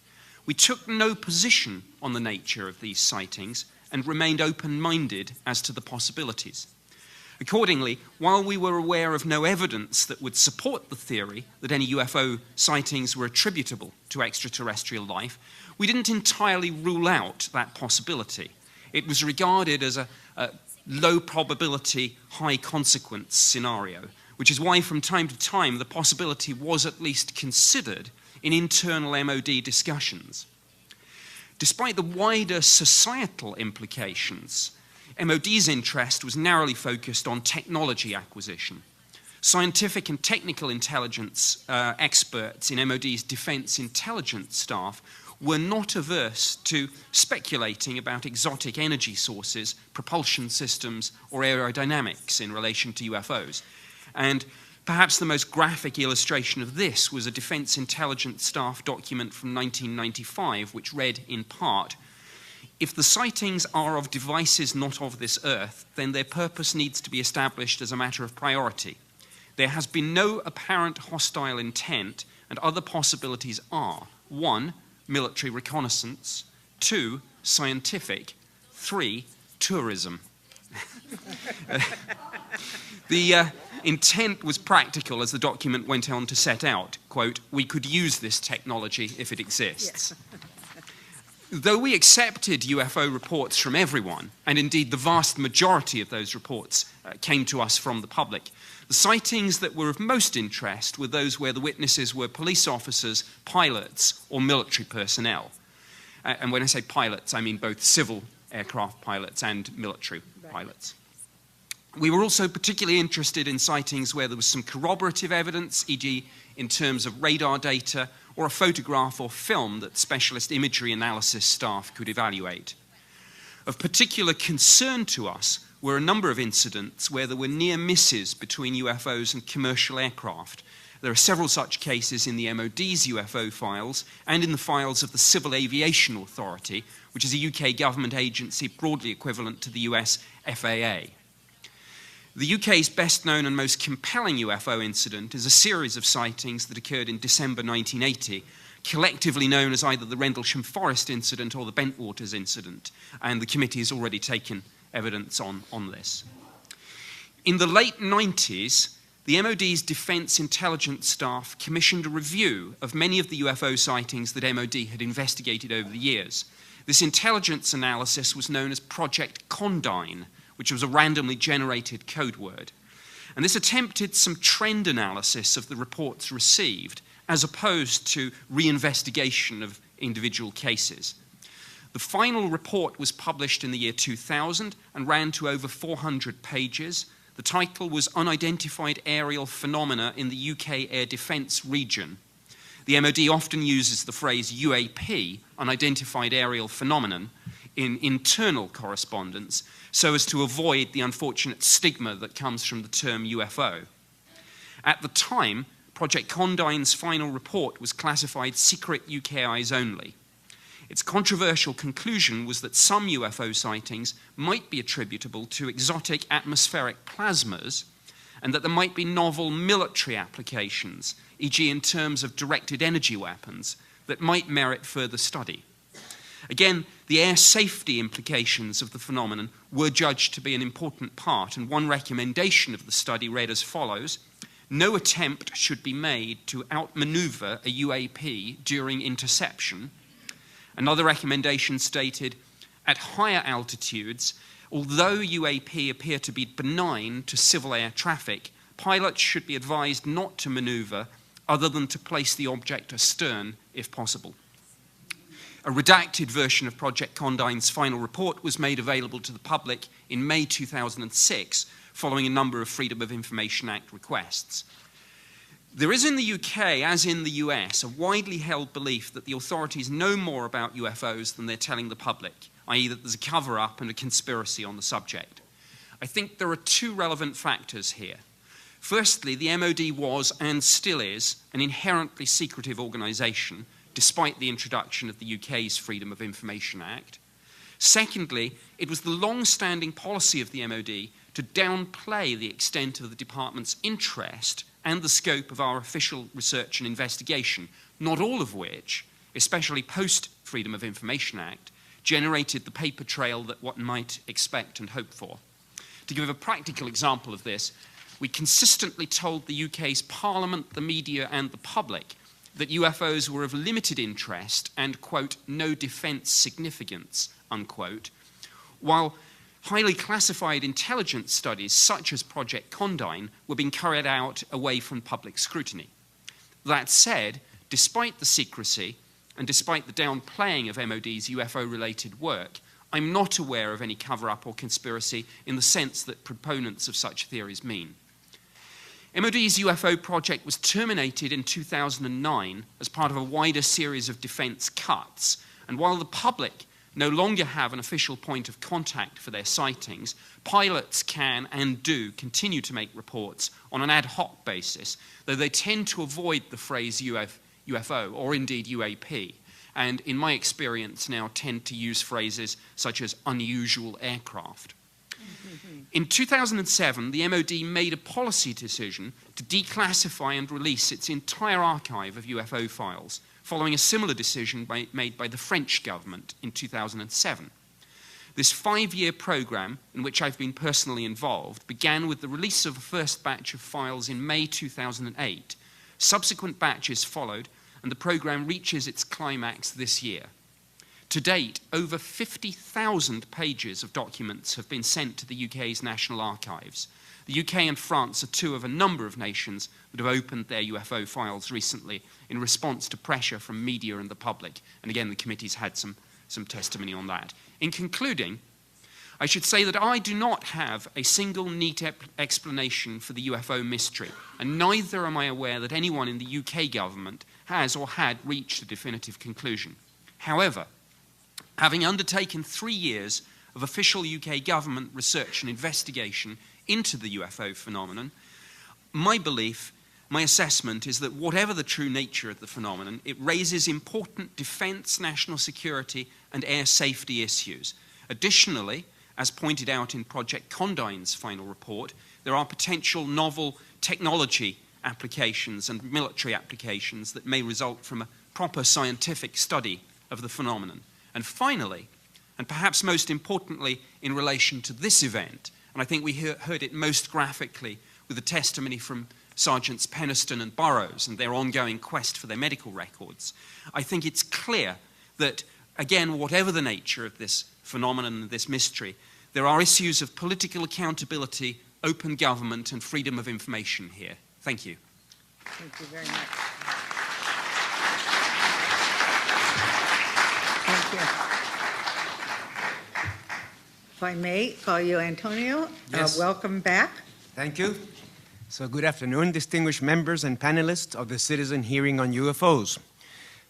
Speaker 6: We took no position on the nature of these sightings and remained open-minded as to the possibilities. Accordingly, while we were aware of no evidence that would support the theory that any UFO sightings were attributable to extraterrestrial life, we didn't entirely rule out that possibility. It was regarded as a low probability, high consequence scenario, which is why from time to time the possibility was at least considered in internal MOD discussions. Despite the wider societal implications, MOD's interest was narrowly focused on technology acquisition. Scientific and technical intelligence experts in MOD's defence intelligence staff were not averse to speculating about exotic energy sources, propulsion systems, or aerodynamics in relation to UFOs. And perhaps the most graphic illustration of this was a defence intelligence staff document from 1995, which read in part, "If the sightings are of devices not of this earth, then their purpose needs to be established as a matter of priority. There has been no apparent hostile intent, and other possibilities are 1. Military reconnaissance, 2. Scientific, 3. Tourism." The intent was practical, as the document went on to set out. Quote, "We could use this technology if it exists." Yes. Though we accepted UFO reports from everyone, and indeed the vast majority of those reports came to us from the public, the sightings that were of most interest were those where the witnesses were police officers, pilots, or military personnel. And when I say pilots, I mean both civil aircraft pilots and military pilots. We were also particularly interested in sightings where there was some corroborative evidence, e.g. in terms of radar data, or a photograph or film that specialist imagery analysis staff could evaluate. Of particular concern to us were a number of incidents where there were near misses between UFOs and commercial aircraft. There are several such cases in the MOD's UFO files and in the files of the Civil Aviation Authority, which is a UK government agency broadly equivalent to the US FAA. The UK's best known and most compelling UFO incident is a series of sightings that occurred in December 1980, collectively known as either the Rendlesham Forest incident or the Bentwaters incident, and the committee has already taken evidence on this. In the late 90s, the MOD's defence intelligence staff commissioned a review of many of the UFO sightings that MOD had investigated over the years. This intelligence analysis was known as Project Condign, which was a randomly generated code word. And this attempted some trend analysis of the reports received, as opposed to reinvestigation of individual cases. The final report was published in the year 2000 and ran to over 400 pages. The title was Unidentified Aerial Phenomena in the UK Air Defence Region. The MOD often uses the phrase UAP, Unidentified Aerial Phenomenon, in internal correspondence, so as to avoid the unfortunate stigma that comes from the term UFO. At the time, Project Condign's final report was classified secret UK eyes only. Its controversial conclusion was that some UFO sightings might be attributable to exotic atmospheric plasmas, and that there might be novel military applications, e.g. in terms of directed energy weapons, that might merit further study. Again, the air safety implications of the phenomenon were judged to be an important part, and one recommendation of the study read as follows: no attempt should be made to outmaneuver a UAP during interception. Another recommendation stated, at higher altitudes, although UAP appear to be benign to civil air traffic, pilots should be advised not to maneuver other than to place the object astern if possible. A redacted version of Project Condine's final report was made available to the public in May 2006, following a number of Freedom of Information Act requests. There is in the UK, as in the US, a widely held belief that the authorities know more about UFOs than they're telling the public, i.e. that there's a cover-up and a conspiracy on the subject. I think there are two relevant factors here. Firstly, the MOD was, and still is, an inherently secretive organisation, despite the introduction of the UK's Freedom of Information Act. Secondly, it was the long-standing policy of the MOD to downplay the extent of the department's interest and the scope of our official research and investigation, not all of which, especially post-Freedom of Information Act, generated the paper trail that one might expect and hope for. To give a practical example of this, we consistently told the UK's Parliament, the media, and the public that UFOs were of limited interest and, quote, no defence significance, unquote, while highly classified intelligence studies such as Project Condign were being carried out away from public scrutiny. That said, despite the secrecy and despite the downplaying of MOD's UFO-related work, I'm not aware of any cover-up or conspiracy in the sense that proponents of such theories mean. MOD's UFO project was terminated in 2009 as part of a wider series of defence cuts, and while the public no longer have an official point of contact for their sightings, pilots can and do continue to make reports on an ad hoc basis, though they tend to avoid the phrase UFO or indeed UAP, and in my experience now tend to use phrases such as unusual aircraft. In 2007, the MOD made a policy decision to declassify and release its entire archive of UFO files, following a similar decision made by the French government in 2007. This 5-year program, in which I've been personally involved, began with the release of the first batch of files in May 2008. Subsequent batches followed, and the program reaches its climax this year. To date, over 50,000 pages of documents have been sent to the UK's National Archives. The UK and France are two of a number of nations that have opened their UFO files recently in response to pressure from media and the public. And again, the committee's had some testimony on that. In concluding, I should say that I do not have a single neat explanation for the UFO mystery, and neither am I aware that anyone in the UK government has or had reached a definitive conclusion. However, having undertaken 3 years of official UK government research and investigation into the UFO phenomenon, my belief, my assessment is that whatever the true nature of the phenomenon, it raises important defence, national security and air safety issues. Additionally, as pointed out in Project Condine's final report, there are potential novel technology applications and military applications that may result from a proper scientific study of the phenomenon. And finally, and perhaps most importantly in relation to this event, and I think we heard it most graphically with the testimony from Sergeants Penniston and Burrows and their ongoing quest for their medical records, I think it's clear that, again, whatever the nature of this phenomenon and this mystery, there are issues of political accountability, open government, and freedom of information here. Thank you.
Speaker 2: Thank you very much. Thank you. If I may call you Antonio,
Speaker 7: Yes.
Speaker 2: welcome back.
Speaker 7: Thank you. So good afternoon, distinguished members and panelists of the citizen hearing on UFOs.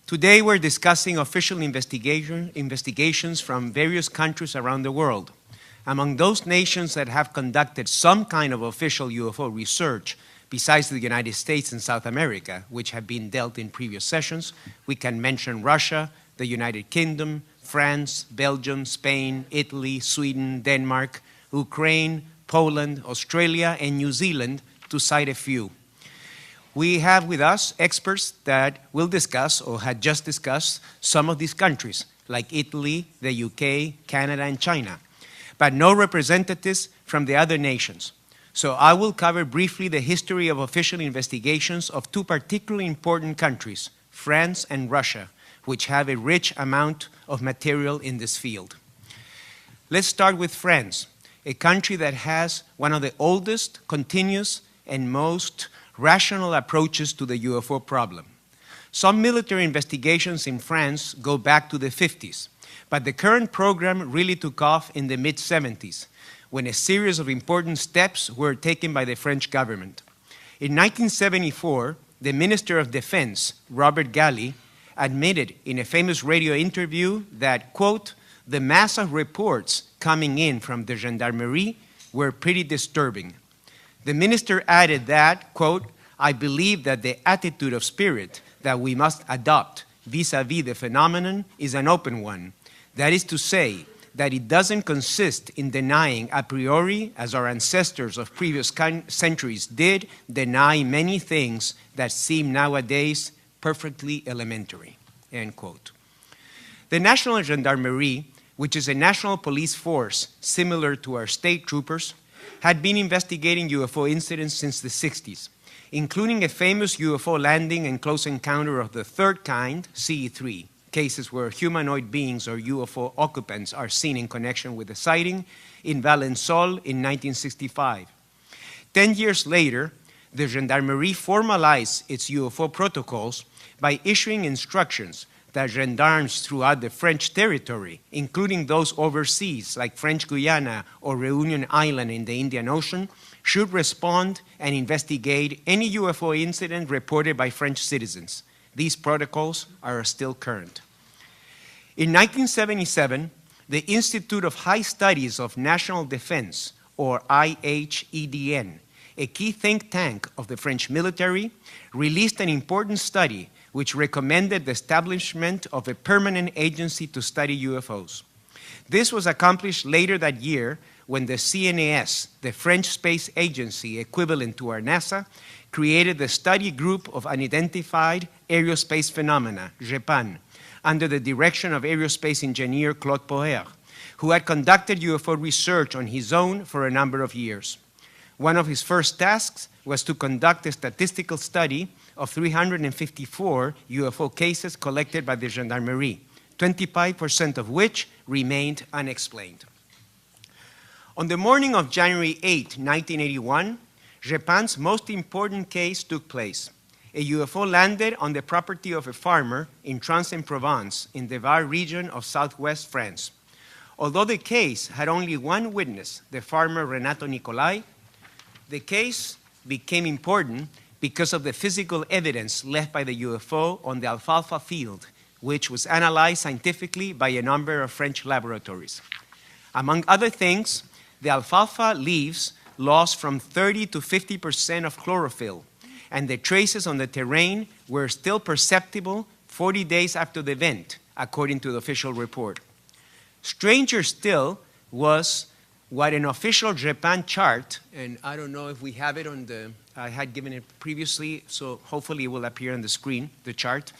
Speaker 7: Today we're discussing official investigations from various countries around the world. Among those nations that have conducted some kind of official UFO research, besides the United States and South America, which have been dealt in previous sessions, we can mention Russia, the United Kingdom, France, Belgium, Spain, Italy, Sweden, Denmark, Ukraine, Poland, Australia, and New Zealand, to cite a few. We have with us experts that will discuss or had just discussed some of these countries, like Italy, the UK, Canada, and China, but no representatives from the other nations. So I will cover briefly the history of official investigations of two particularly important countries, France and Russia, which have a rich amount of material in this field. Let's start with France, a country that has one of the oldest, continuous, and most rational approaches to the UFO problem. Some military investigations in France go back to the 50s, but the current program really took off in the mid-70s, when a series of important steps were taken by the French government. In 1974, the Minister of Defense, Robert Galli, admitted in a famous radio interview that, quote, the mass of reports coming in from the gendarmerie were pretty disturbing. The minister added that, quote, I believe that the attitude of spirit that we must adopt vis-à-vis the phenomenon is an open one. That is to say, that it doesn't consist in denying a priori, as our ancestors of previous centuries did, deny many things that seem nowadays perfectly elementary, end quote. The National Gendarmerie, which is a national police force similar to our state troopers, had been investigating UFO incidents since the 60s, including a famous UFO landing and close encounter of the third kind, CE3, cases where humanoid beings or UFO occupants are seen in connection with the sighting in Valençol in 1965. 10 years later, the Gendarmerie formalized its UFO protocols by issuing instructions that gendarmes throughout the French territory, including those overseas like French Guiana or Reunion Island in the Indian Ocean, should respond and investigate any UFO incident reported by French citizens. These protocols are still current. In 1977, the Institute of High Studies of National Defense, or IHEDN, a key think tank of the French military, released an important study which recommended the establishment of a permanent agency to study UFOs. This was accomplished later that year when the CNES, the French space agency equivalent to our NASA, created the Study Group of Unidentified Aerospace Phenomena, GEPAN, under the direction of aerospace engineer Claude Poher, who had conducted UFO research on his own for a number of years. One of his first tasks was to conduct a statistical study of 354 UFO cases collected by the Gendarmerie, 25% of which remained unexplained. On the morning of January 8, 1981, GEPAN's most important case took place. A UFO landed on the property of a farmer in Trans-en-Provence in the Var region of southwest France. Although the case had only one witness, the farmer Renato Nicolai, the case became important because of the physical evidence left by the UFO on the alfalfa field, which was analyzed scientifically by a number of French laboratories. Among other things, the alfalfa leaves lost from 30 to 50% of chlorophyll, and the traces on the terrain were still perceptible 40 days after the event, according to the official report. Stranger still was what an official Japan chart, and I don't know if we have it on the, I had given it previously, so hopefully it will appear on the screen, the chart.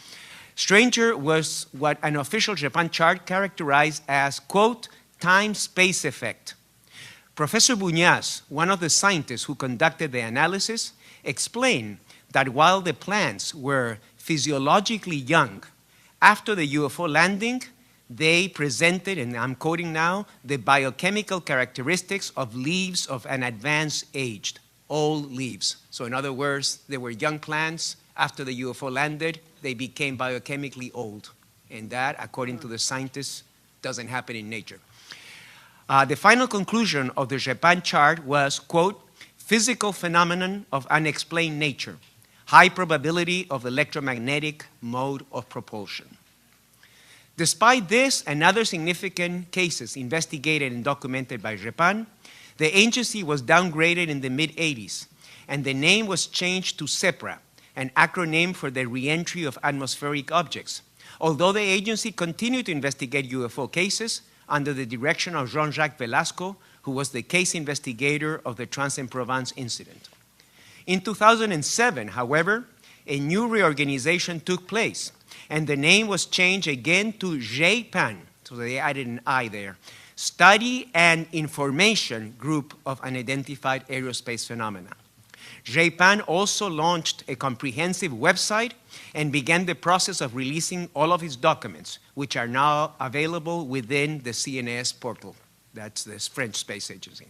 Speaker 7: Stranger was what an official Japan chart characterized as, quote, time-space effect. Professor Buñas, one of the scientists who conducted the analysis, explained that while the plants were physiologically young, after the UFO landing, they presented, and I'm quoting now, the biochemical characteristics of leaves of an advanced age, old leaves. So in other words, they were young plants. After the UFO landed, they became biochemically old. And that, according to the scientists, doesn't happen in nature. The final conclusion of the Japan chart was, quote, physical phenomenon of unexplained nature, high probability of electromagnetic mode of propulsion. Despite this and other significant cases investigated and documented by Japan, the agency was downgraded in the mid-80s, and the name was changed to CEPRA, an acronym for the reentry of atmospheric objects, although the agency continued to investigate UFO cases under the direction of Jean-Jacques Velasco, who was the case investigator of the Trans-en-Provence incident. In 2007, however, a new reorganization took place, and the name was changed again to JPAN, so they added an I there, Study and Information Group of Unidentified Aerospace Phenomena. JPAN also launched a comprehensive website and began the process of releasing all of its documents, which are now available within the CNES portal. That's the French Space Agency.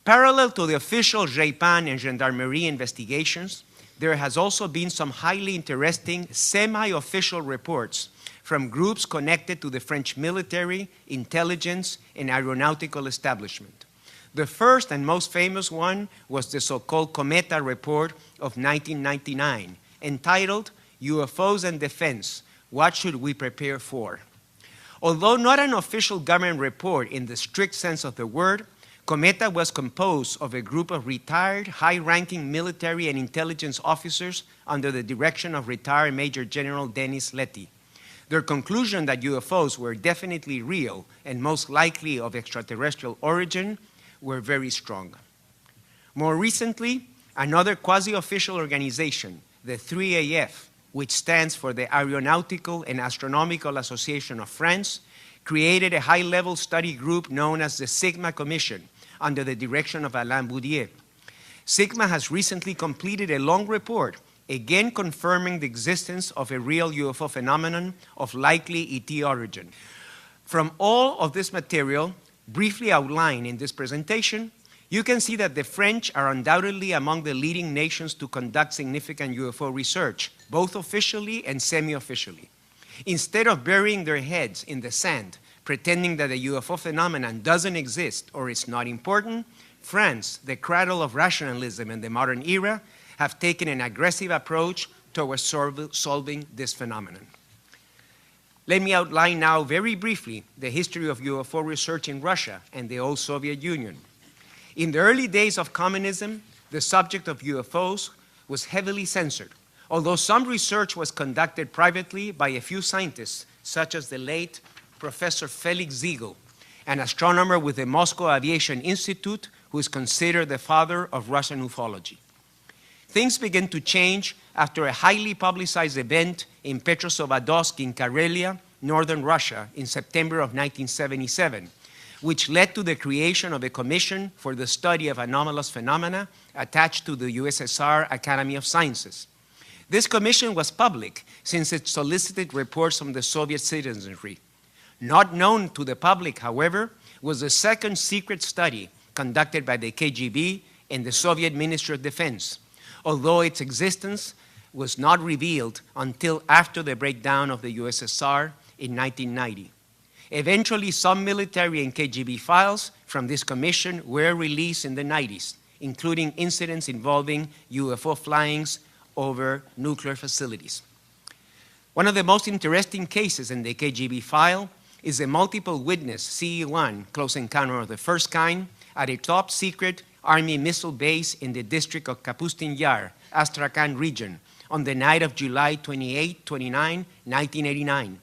Speaker 7: Parallel to the official JPAN and Gendarmerie investigations, there has also been some highly interesting semi-official reports from groups connected to the French military, intelligence, and aeronautical establishment. The first and most famous one was the so-called Cometa report of 1999, entitled UFOs and Defense, What Should We Prepare For? Although not an official government report in the strict sense of the word, Cometa was composed of a group of retired, high-ranking military and intelligence officers under the direction of retired Major General Denis Letty. Their conclusion that UFOs were definitely real and most likely of extraterrestrial origin were very strong. More recently, another quasi-official organization, the 3AF, which stands for the Aeronautical and Astronomical Association of France, created a high-level study group known as the Sigma Commission under the direction of Alain Boudier. Sigma has recently completed a long report, again confirming the existence of a real UFO phenomenon of likely ET origin. From all of this material, briefly outlined in this presentation, you can see that the French are undoubtedly among the leading nations to conduct significant UFO research, both officially and semi-officially. Instead of burying their heads in the sand, pretending that the UFO phenomenon doesn't exist or is not important, France, the cradle of rationalism in the modern era, have taken an aggressive approach towards solving this phenomenon. Let me outline now very briefly the history of UFO research in Russia and the old Soviet Union. In the early days of communism, the subject of UFOs was heavily censored, although some research was conducted privately by a few scientists, such as the late Professor Felix Ziegel, an astronomer with the Moscow Aviation Institute, who is considered the father of Russian ufology. Things began to change after a highly publicized event in Petrozavodsk in Karelia, northern Russia, in September of 1977, which led to the creation of a commission for the study of anomalous phenomena attached to the USSR Academy of Sciences. This commission was public since it solicited reports from the Soviet citizenry. Not known to the public, however, was the second secret study conducted by the KGB and the Soviet Ministry of Defense, although its existence was not revealed until after the breakdown of the USSR in 1990. Eventually, some military and KGB files from this commission were released in the 90s, including incidents involving UFO flyings over nuclear facilities. One of the most interesting cases in the KGB file is a multiple witness CE-1 close encounter of the first kind at a top secret Army missile base in the district of Kapustin Yar, Astrakhan region, on the night of July 28-29, 1989.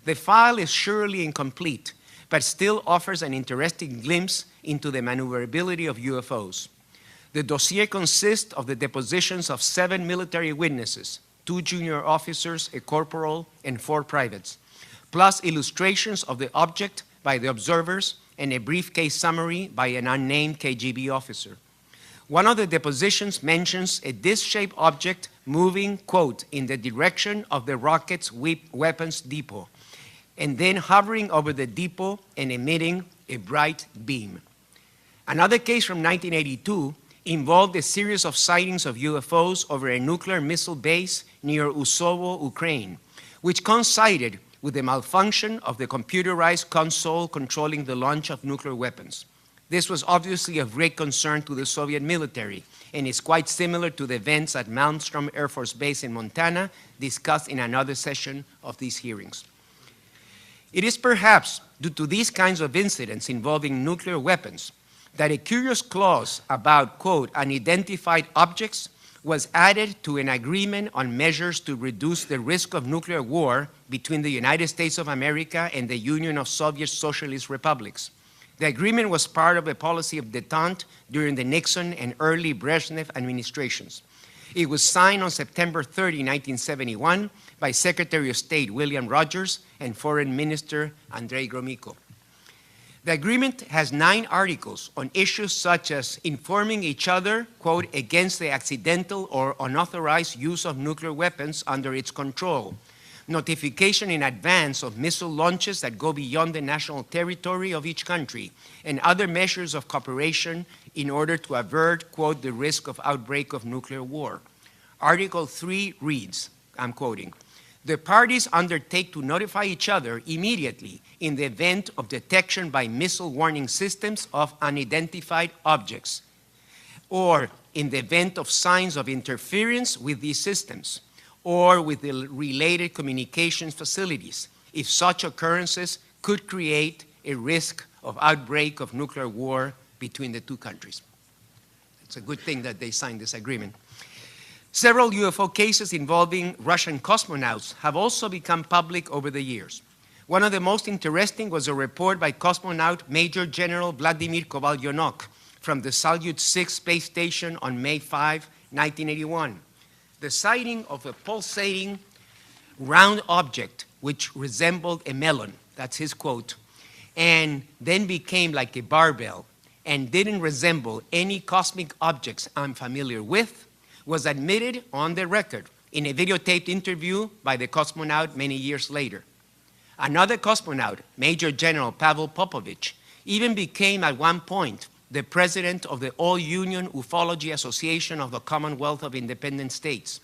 Speaker 7: The file is surely incomplete, but still offers an interesting glimpse into the maneuverability of UFOs. The dossier consists of the depositions of 7 military witnesses, 2 junior officers, a corporal, and 4 privates, plus illustrations of the object by the observers and a brief case summary by an unnamed KGB officer. One of the depositions mentions a disc-shaped object moving, quote, in the direction of the rocket's weapons depot, and then hovering over the depot and emitting a bright beam. Another case from 1982 involved a series of sightings of UFOs over a nuclear missile base near Usovo, Ukraine, which coincided with the malfunction of the computerized console controlling the launch of nuclear weapons. This was obviously of great concern to the Soviet military and is quite similar to the events at Malmstrom Air Force Base in Montana discussed in another session of these hearings. It is perhaps due to these kinds of incidents involving nuclear weapons that a curious clause about, quote, unidentified objects was added to an agreement on measures to reduce the risk of nuclear war between the United States of America and the Union of Soviet Socialist Republics. The agreement was part of a policy of détente during the Nixon and early Brezhnev administrations. It was signed on September 30, 1971, by Secretary of State William Rogers and Foreign Minister Andrei Gromyko. The agreement has 9 articles on issues such as informing each other, quote, against the accidental or unauthorized use of nuclear weapons under its control, notification in advance of missile launches that go beyond the national territory of each country, and other measures of cooperation in order to avert, quote, the risk of outbreak of nuclear war. Article 3 reads, I'm quoting, the parties undertake to notify each other immediately in the event of detection by missile warning systems of unidentified objects, or in the event of signs of interference with these systems, or with the related communications facilities, if such occurrences could create a risk of outbreak of nuclear war between the two countries. It's a good thing that they signed this agreement. Several UFO cases involving Russian cosmonauts have also become public over the years. One of the most interesting was a report by cosmonaut Major General Vladimir Kovalyonok from the Salyut 6 space station on May 5, 1981. The sighting of a pulsating round object which resembled a melon, that's his quote, and then became like a barbell and didn't resemble any cosmic objects I'm familiar with, was admitted on the record in a videotaped interview by the cosmonaut many years later. Another cosmonaut, Major General Pavel Popovich, even became at one point the president of the All-Union Ufology Association of the Commonwealth of Independent States.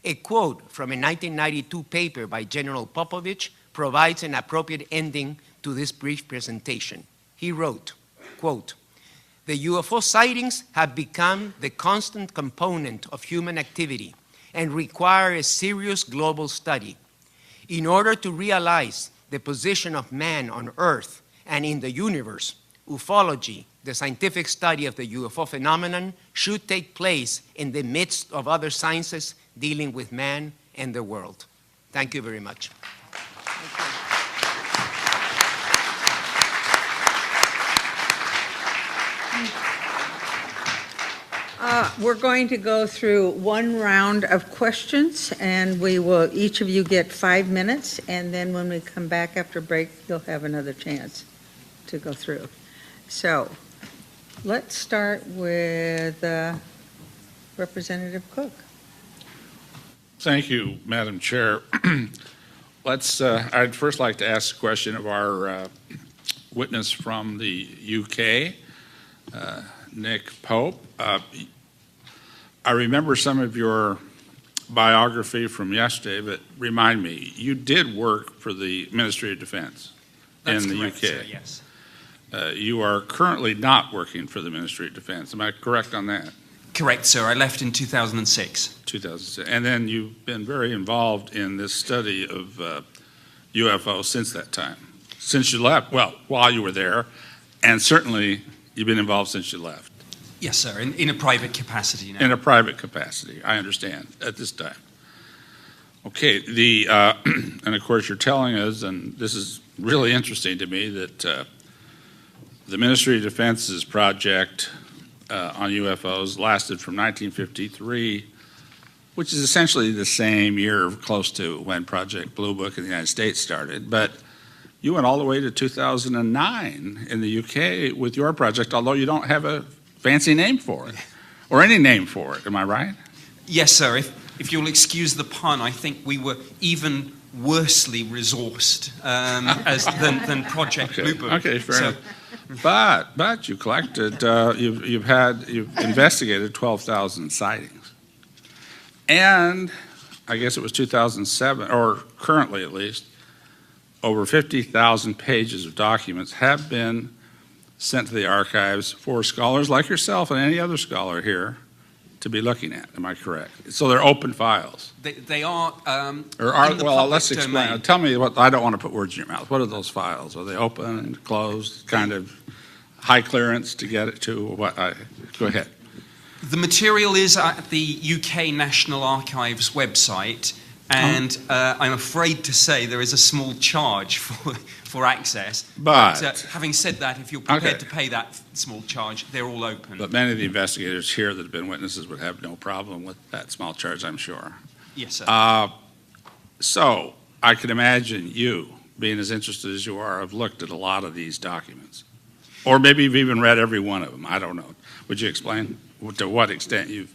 Speaker 7: A quote from a 1992 paper by General Popovich provides an appropriate ending to this brief presentation. He wrote, quote, the UFO sightings have become the constant component of human activity and require a serious global study. In order to realize the position of man on Earth and in the universe, ufology, the scientific study of the UFO phenomenon, should take place in the midst of other sciences dealing with man and the world. Thank you very much.
Speaker 2: We're going to go through one round of questions, and we will, each of you get 5 minutes, and then when we come back after break, you'll have another chance to go through. So, let's start with Representative Cook.
Speaker 8: Thank you, Madam Chair. I'd first like to ask a question of our witness from the UK, Nick Pope. I remember some of your biography from yesterday, but remind me, you did work for the Ministry of Defense in the UK.
Speaker 6: Sir, yes.
Speaker 8: You are currently not working for the Ministry of Defense. Am I correct on that?
Speaker 6: Correct, sir. I left in 2006.
Speaker 8: 2006. And then you've been very involved in this study of UFO since that time. Since you left, well, while you were there, and certainly you've been involved since you left.
Speaker 6: Yes, sir, in a private capacity now.
Speaker 8: In a private capacity, I understand, at this time. Okay, and of course you're telling us, and this is really interesting to me, that the Ministry of Defense's project on UFOs lasted from 1953, which is essentially the same year close to when Project Blue Book in the United States started, but you went all the way to 2009 in the UK with your project, although you don't have a fancy name for it, or any name for it. Am I right?
Speaker 6: Yes, sir. If you'll excuse the pun, I think we were even worsely resourced than Project Blue Book.
Speaker 8: Okay, fair enough. But you collected, you've investigated 12,000 sightings, and I guess it was 2007, or currently at least, over 50,000 pages of documents have been sent to the archives for scholars like yourself and any other scholar here to be looking at. Am I correct? So they're open files.
Speaker 6: They are.
Speaker 8: Well, let's explain. Domain. Tell me what. I don't want to put words in your mouth. What are those files? Are they open, closed, kind of high clearance to get it to? What? Go ahead.
Speaker 6: The material is at the UK National Archives website, and I'm afraid to say there is a small charge for access.
Speaker 8: But
Speaker 6: having said that, if you're prepared to pay that small charge, they're all open.
Speaker 8: But many of the investigators here that have been witnesses would have no problem with that small charge, I'm sure.
Speaker 6: Yes, sir.
Speaker 8: So I can imagine you, being as interested as you are, have looked at a lot of these documents. Or maybe you've even read every one of them. I don't know. Would you explain to what extent you've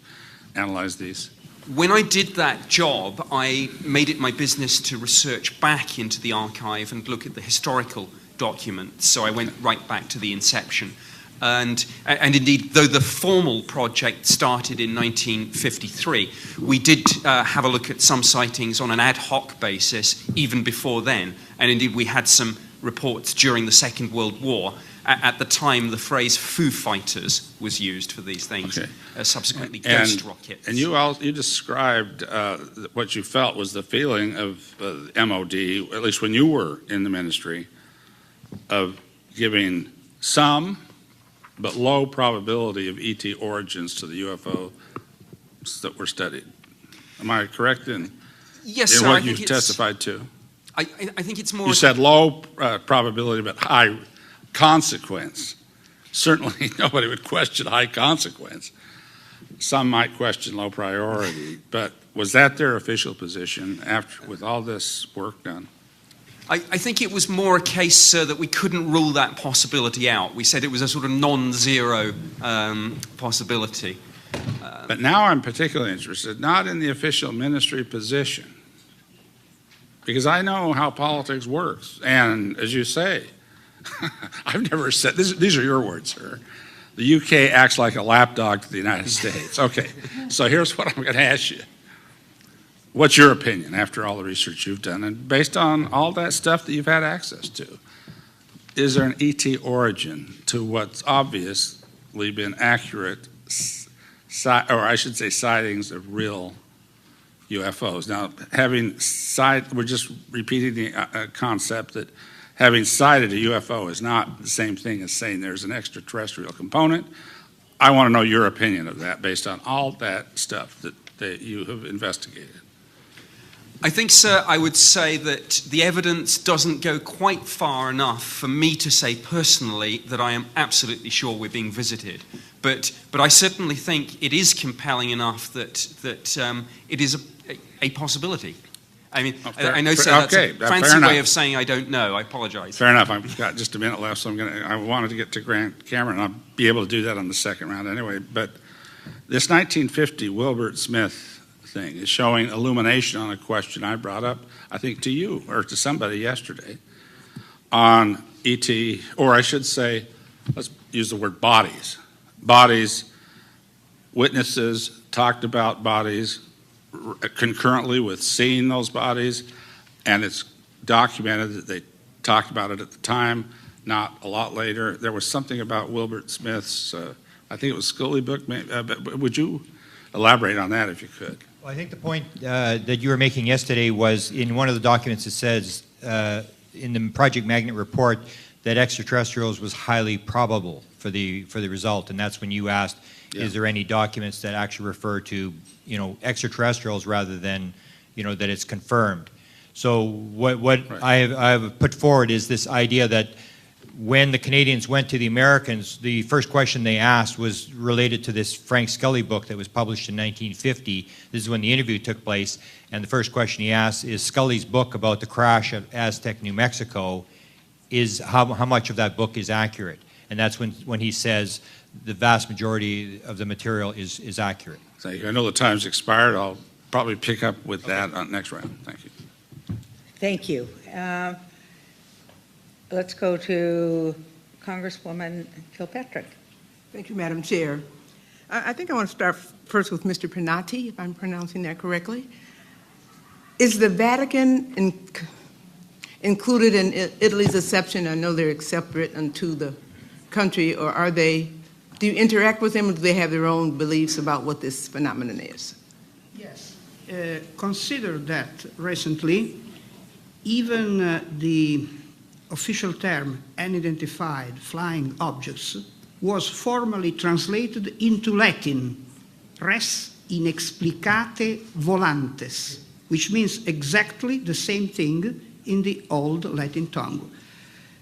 Speaker 8: analyzed these?
Speaker 6: When I did that job, I made it my business to research back into the archive and look at the historical documents. So I went right back to the inception. And indeed, though the formal project started in 1953, we did have a look at some sightings on an ad hoc basis even before then. And indeed, we had some reports during the Second World War. At the time, the phrase "Foo Fighters" was used for these things, subsequently ghost rockets.
Speaker 8: And you described what you felt was the feeling of MOD, at least when you were in the ministry, of giving some but low probability of ET origins to the UFOs that were studied. Am I correct in what you've testified to?
Speaker 6: I think it's more...
Speaker 8: You said low probability but high consequence. Certainly nobody would question high consequence. Some might question low priority, but was that their official position with all this work done?
Speaker 6: I think it was more a case, sir, that we couldn't rule that possibility out. We said it was a sort of non-zero possibility.
Speaker 8: But now I'm particularly interested, not in the official ministry position, because I know how politics works. And as you say, I've never said, these are your words, sir. The UK acts like a lapdog to the United States. Okay, so here's what I'm going to ask you. What's your opinion after all the research you've done and based on all that stuff that you've had access to? Is there an ET origin to what's obviously been accurate, or I should say sightings of real UFOs? Now, we're just repeating the concept that having sighted a UFO is not the same thing as saying there's an extraterrestrial component. I want to know your opinion of that based on all that stuff that you have investigated.
Speaker 6: I think, sir, I would say that the evidence doesn't go quite far enough for me to say personally that I am absolutely sure we're being visited. But I certainly think it is compelling enough that it is a possibility. I mean, I know, sir, that's a fancy way of saying I don't know. I apologize.
Speaker 8: Fair enough. I've got just a minute left, so I wanted to get to Grant Cameron. I'll be able to do that on the second round anyway. But this 1950 Wilbert Smith thing is showing illumination on a question I brought up, I think, to you or to somebody yesterday on ET, or I should say, let's use the word bodies. Bodies, witnesses talked about bodies concurrently with seeing those bodies, and it's documented that they talked about it at the time, not a lot later. There was something about Wilbert Smith's, I think it was Scully book, but would you elaborate on that if you could?
Speaker 4: Well, I think the point that you were making yesterday was in one of the documents it says in the Project Magnet report that extraterrestrials was highly probable for the result, and that's when you asked, is there any documents that actually refer to extraterrestrials rather than that it's confirmed. So what right. I have put forward is this idea that when the Canadians went to the Americans, the first question they asked was related to this Frank Scully book that was published in 1950. This is when the interview took place, and the first question he asked is Scully's book about the crash of Aztec, New Mexico, is how much of that book is accurate? And that's when he says the vast majority of the material is accurate.
Speaker 8: Thank you. I know the time's expired. I'll probably pick up with that on next round. Thank you.
Speaker 2: Thank you. Let's go to Congresswoman Kilpatrick.
Speaker 9: Thank you, Madam Chair. I think I want to start first with Mr. Pinotti, if I'm pronouncing that correctly. Is the Vatican included in Italy's exception? I know they're separate unto the country, or do you interact with them, or do they have their own beliefs about what this phenomenon is?
Speaker 3: Yes. Consider that recently, even the official term unidentified flying objects was formally translated into Latin res inexplicate volantes, which means exactly the same thing in the old Latin tongue.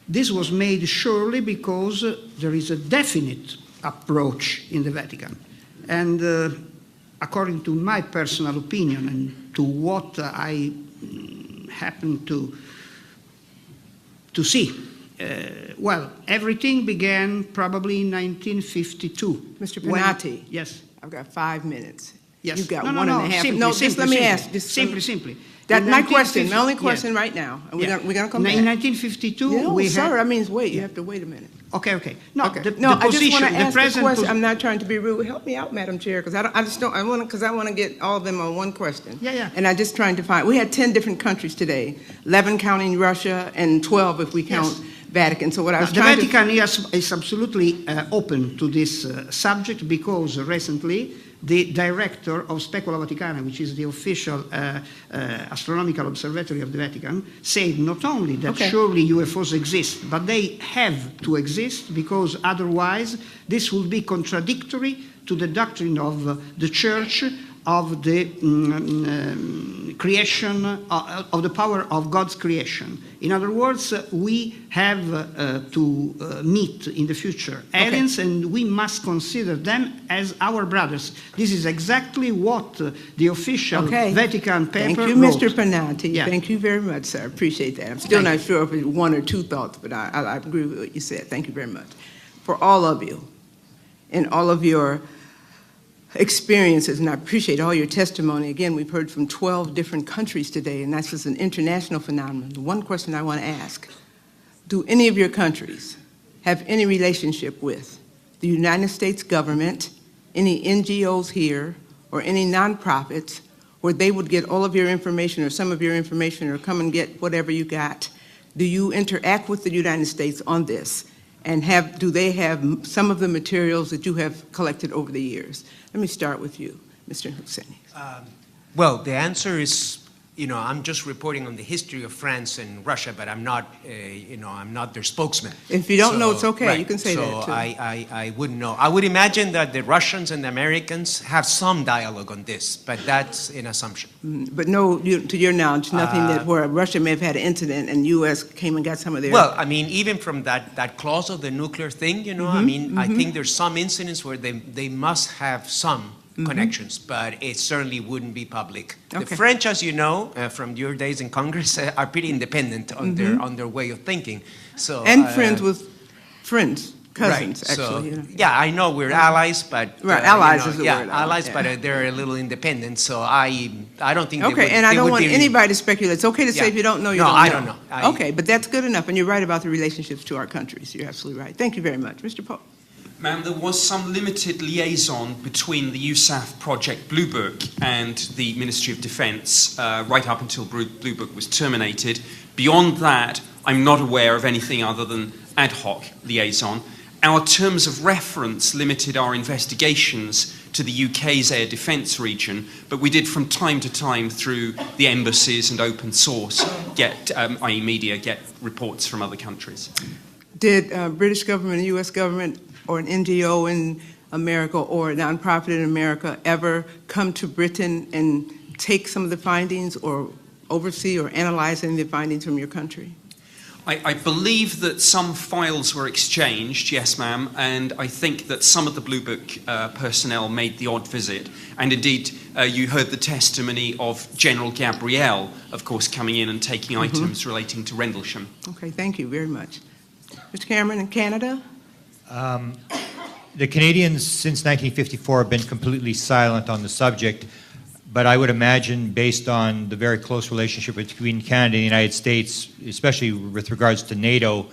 Speaker 3: This was made surely because there is a definite approach in the Vatican. And according to my personal opinion and to what I happen to see, well, everything began probably in 1952.
Speaker 9: Mr. Pinati.
Speaker 3: Yes.
Speaker 9: I've got 5 minutes.
Speaker 3: Yes.
Speaker 9: You've got
Speaker 3: no,
Speaker 9: one
Speaker 3: no,
Speaker 9: and a half.
Speaker 3: Simply,
Speaker 9: no,
Speaker 3: simply,
Speaker 9: just let me
Speaker 3: simply,
Speaker 9: ask. Just
Speaker 3: simply.
Speaker 9: That's
Speaker 3: In
Speaker 9: my question, my
Speaker 3: 1950
Speaker 9: only question
Speaker 3: yeah.
Speaker 9: right now. And
Speaker 3: Yeah.
Speaker 9: we're going to come
Speaker 3: In
Speaker 9: back.
Speaker 3: 1952,
Speaker 9: No,
Speaker 3: we
Speaker 9: sir,
Speaker 3: had...
Speaker 9: I mean, wait, you have to wait a minute.
Speaker 3: Okay. No,
Speaker 9: Okay.
Speaker 3: the
Speaker 9: I just
Speaker 3: position,
Speaker 9: want to
Speaker 3: the
Speaker 9: ask the
Speaker 3: present...
Speaker 9: question. I'm not trying to be rude. Help me out, Madam Chair, because I want to get all of them on one question.
Speaker 3: Yeah.
Speaker 9: And I'm just trying to find, we had 10 different countries today, 11 counting Russia, and 12 if we count Vatican. So what I was
Speaker 3: The
Speaker 9: trying
Speaker 3: Vatican is absolutely open to this subject because recently the director of Specula Vaticana, which is the official astronomical observatory of the Vatican, said not only that surely UFOs exist, but they have to exist because otherwise this would be contradictory to the doctrine of the Church of the creation, of the power of God's creation. In other words, we have to meet in the future aliens, and we must consider them as our brothers. This is exactly what the official Vatican paper
Speaker 9: Thank you,
Speaker 3: wrote.
Speaker 9: Mr. Pinati.
Speaker 3: Yeah.
Speaker 9: Thank you very much, sir. Appreciate that. I'm still not sure if it's one or two thoughts, but I agree with what you said. Thank you very much. For all of you and all of your experiences, and I appreciate all your testimony. Again, we've heard from 12 different countries today, and that's just an international phenomenon. The one question I want to ask, do any of your countries have any relationship with the United States government, any NGOs here, or any nonprofits where they would get all of your information or some of your information or come and get whatever you got? Do you interact with the United States on this? And do they have some of the materials that you have collected over the years? Let me start with you, Mr. Husseini.
Speaker 7: Well, the answer is, I'm just reporting on the history of France and Russia, but I'm not, I'm not their spokesman.
Speaker 9: If you don't know, it's okay.
Speaker 7: Right.
Speaker 9: You can say that too.
Speaker 7: So I wouldn't know. I would imagine that the Russians and the Americans have some dialogue on this, but that's an assumption.
Speaker 9: But no, to your knowledge, nothing that where Russia may have had an incident and U.S. came and got some of their...
Speaker 7: Well, I mean, even from that clause of the nuclear thing, I think there's some incidents where they must have some connections, but it certainly wouldn't be public. The French, as you know, from your days in Congress, are pretty independent on their way of thinking. So
Speaker 9: friends with friends, cousins,
Speaker 7: right.
Speaker 9: actually.
Speaker 7: So, yeah, I know we're allies, but
Speaker 9: allies is the word.
Speaker 7: Allies, but they're a little independent. So I don't think.
Speaker 9: And I don't want anybody to speculate. It's okay to say if you don't know, you don't know.
Speaker 7: I don't know.
Speaker 9: Okay, but that's good enough, and you're right about the relationships to our countries. You're absolutely right. Thank you very much, Mr. Pope.
Speaker 6: Ma'am, there was some limited liaison between the USAF Project Blue Book and the Ministry of Defence right up until Blue Book was terminated. Beyond that, I'm not aware of anything other than ad hoc liaison. Our terms of reference limited our investigations to the UK's air defence region, but we did from time to time through the embassies and open source i.e. media, get reports from other countries.
Speaker 9: Did British government and U.S. government or an NGO in America or a nonprofit in America ever come to Britain and take some of the findings or oversee or analyze any of the findings from your country?
Speaker 6: I believe that some files were exchanged, yes, ma'am, and I think that some of the Blue Book personnel made the odd visit. And indeed, you heard the testimony of General Gabrielle, of course, coming in and taking items relating to Rendlesham.
Speaker 9: Okay, thank you very much. Mr. Cameron, in Canada?
Speaker 4: The Canadians, since 1954, have been completely silent on the subject, but I would imagine, based on the very close relationship between Canada and the United States, especially with regards to NATO,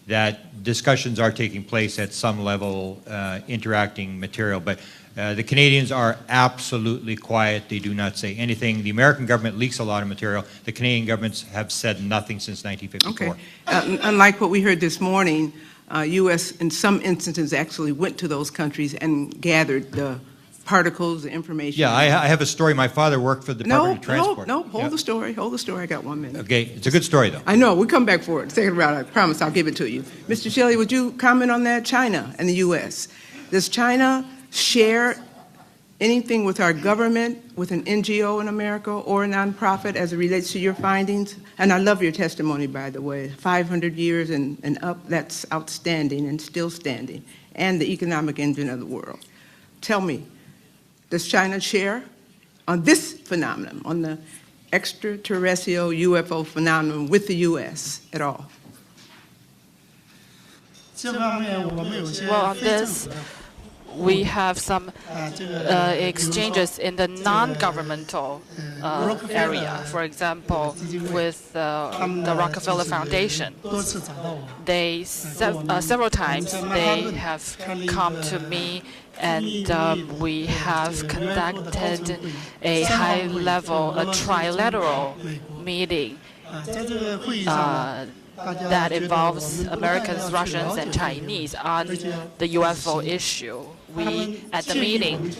Speaker 4: that discussions are taking place at some level, interacting material. But the Canadians are absolutely quiet. They do not say anything. The American government leaks a lot of material. The Canadian governments have said nothing since 1954.
Speaker 9: Okay. Unlike what we heard this morning, U.S. in some instances actually went to those countries and gathered the particles, the information.
Speaker 4: Yeah, I have a story. My father worked for the Department of Transport.
Speaker 9: Hold the story. Hold the story. I got 1 minute.
Speaker 4: Okay, it's a good story, though.
Speaker 9: I know. We'll come back for it. Second round, I promise I'll give it to you. Mr. Shelley, would you comment on that? China and the U.S. Does China share anything with our government, with an NGO in America or a nonprofit as it relates to your findings? And I love your testimony, by the way. 500 years and up, that's outstanding and still standing, and the economic engine of the world. Tell me, does China share on this phenomenon, on the extraterrestrial UFO phenomenon with the U.S. at all?
Speaker 5: Well, on this, we have some exchanges in the non-governmental area. For example, with the Rockefeller Foundation, they several times they have come to me, and we have conducted a high-level, a trilateral meeting that involves Americans, Russians, and Chinese on the UFO issue. We, at the meeting,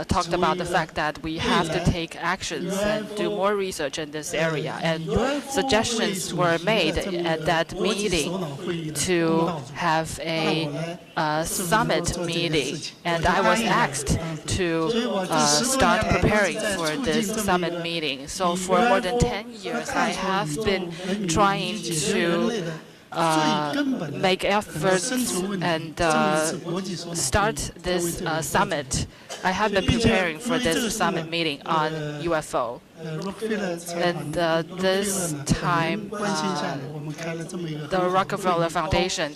Speaker 5: talked about the fact that we have to take actions and do more research in this area. And suggestions were made at that meeting to have a summit meeting. And I was asked to start preparing for this summit meeting. So for more than 10 years, I have been trying to make efforts and start this summit. I have been preparing for this summit meeting on UFO. And this time, the Rockefeller Foundation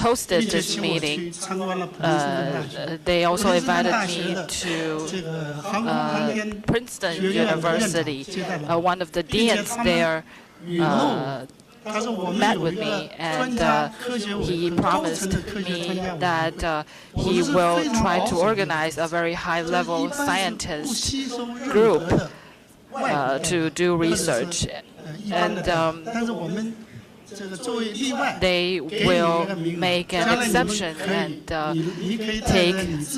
Speaker 5: hosted this meeting. They also invited me to Princeton University. One of the deans there met with me, and he promised me that he will try to organize a very high-level scientist group to do research. And they will make an exception and take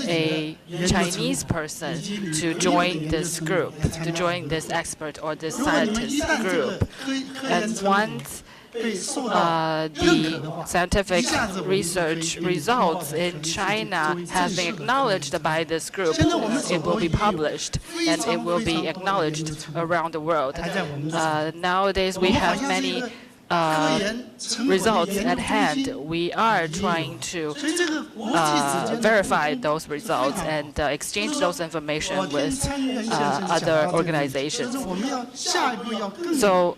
Speaker 5: a Chinese person to join this group, to join this expert or this scientist group. And once the scientific research results in China have been acknowledged by this group, it will be published and it will be acknowledged around the world. Nowadays, we have many results at hand. We are trying to verify those results and exchange those information with other organizations. So,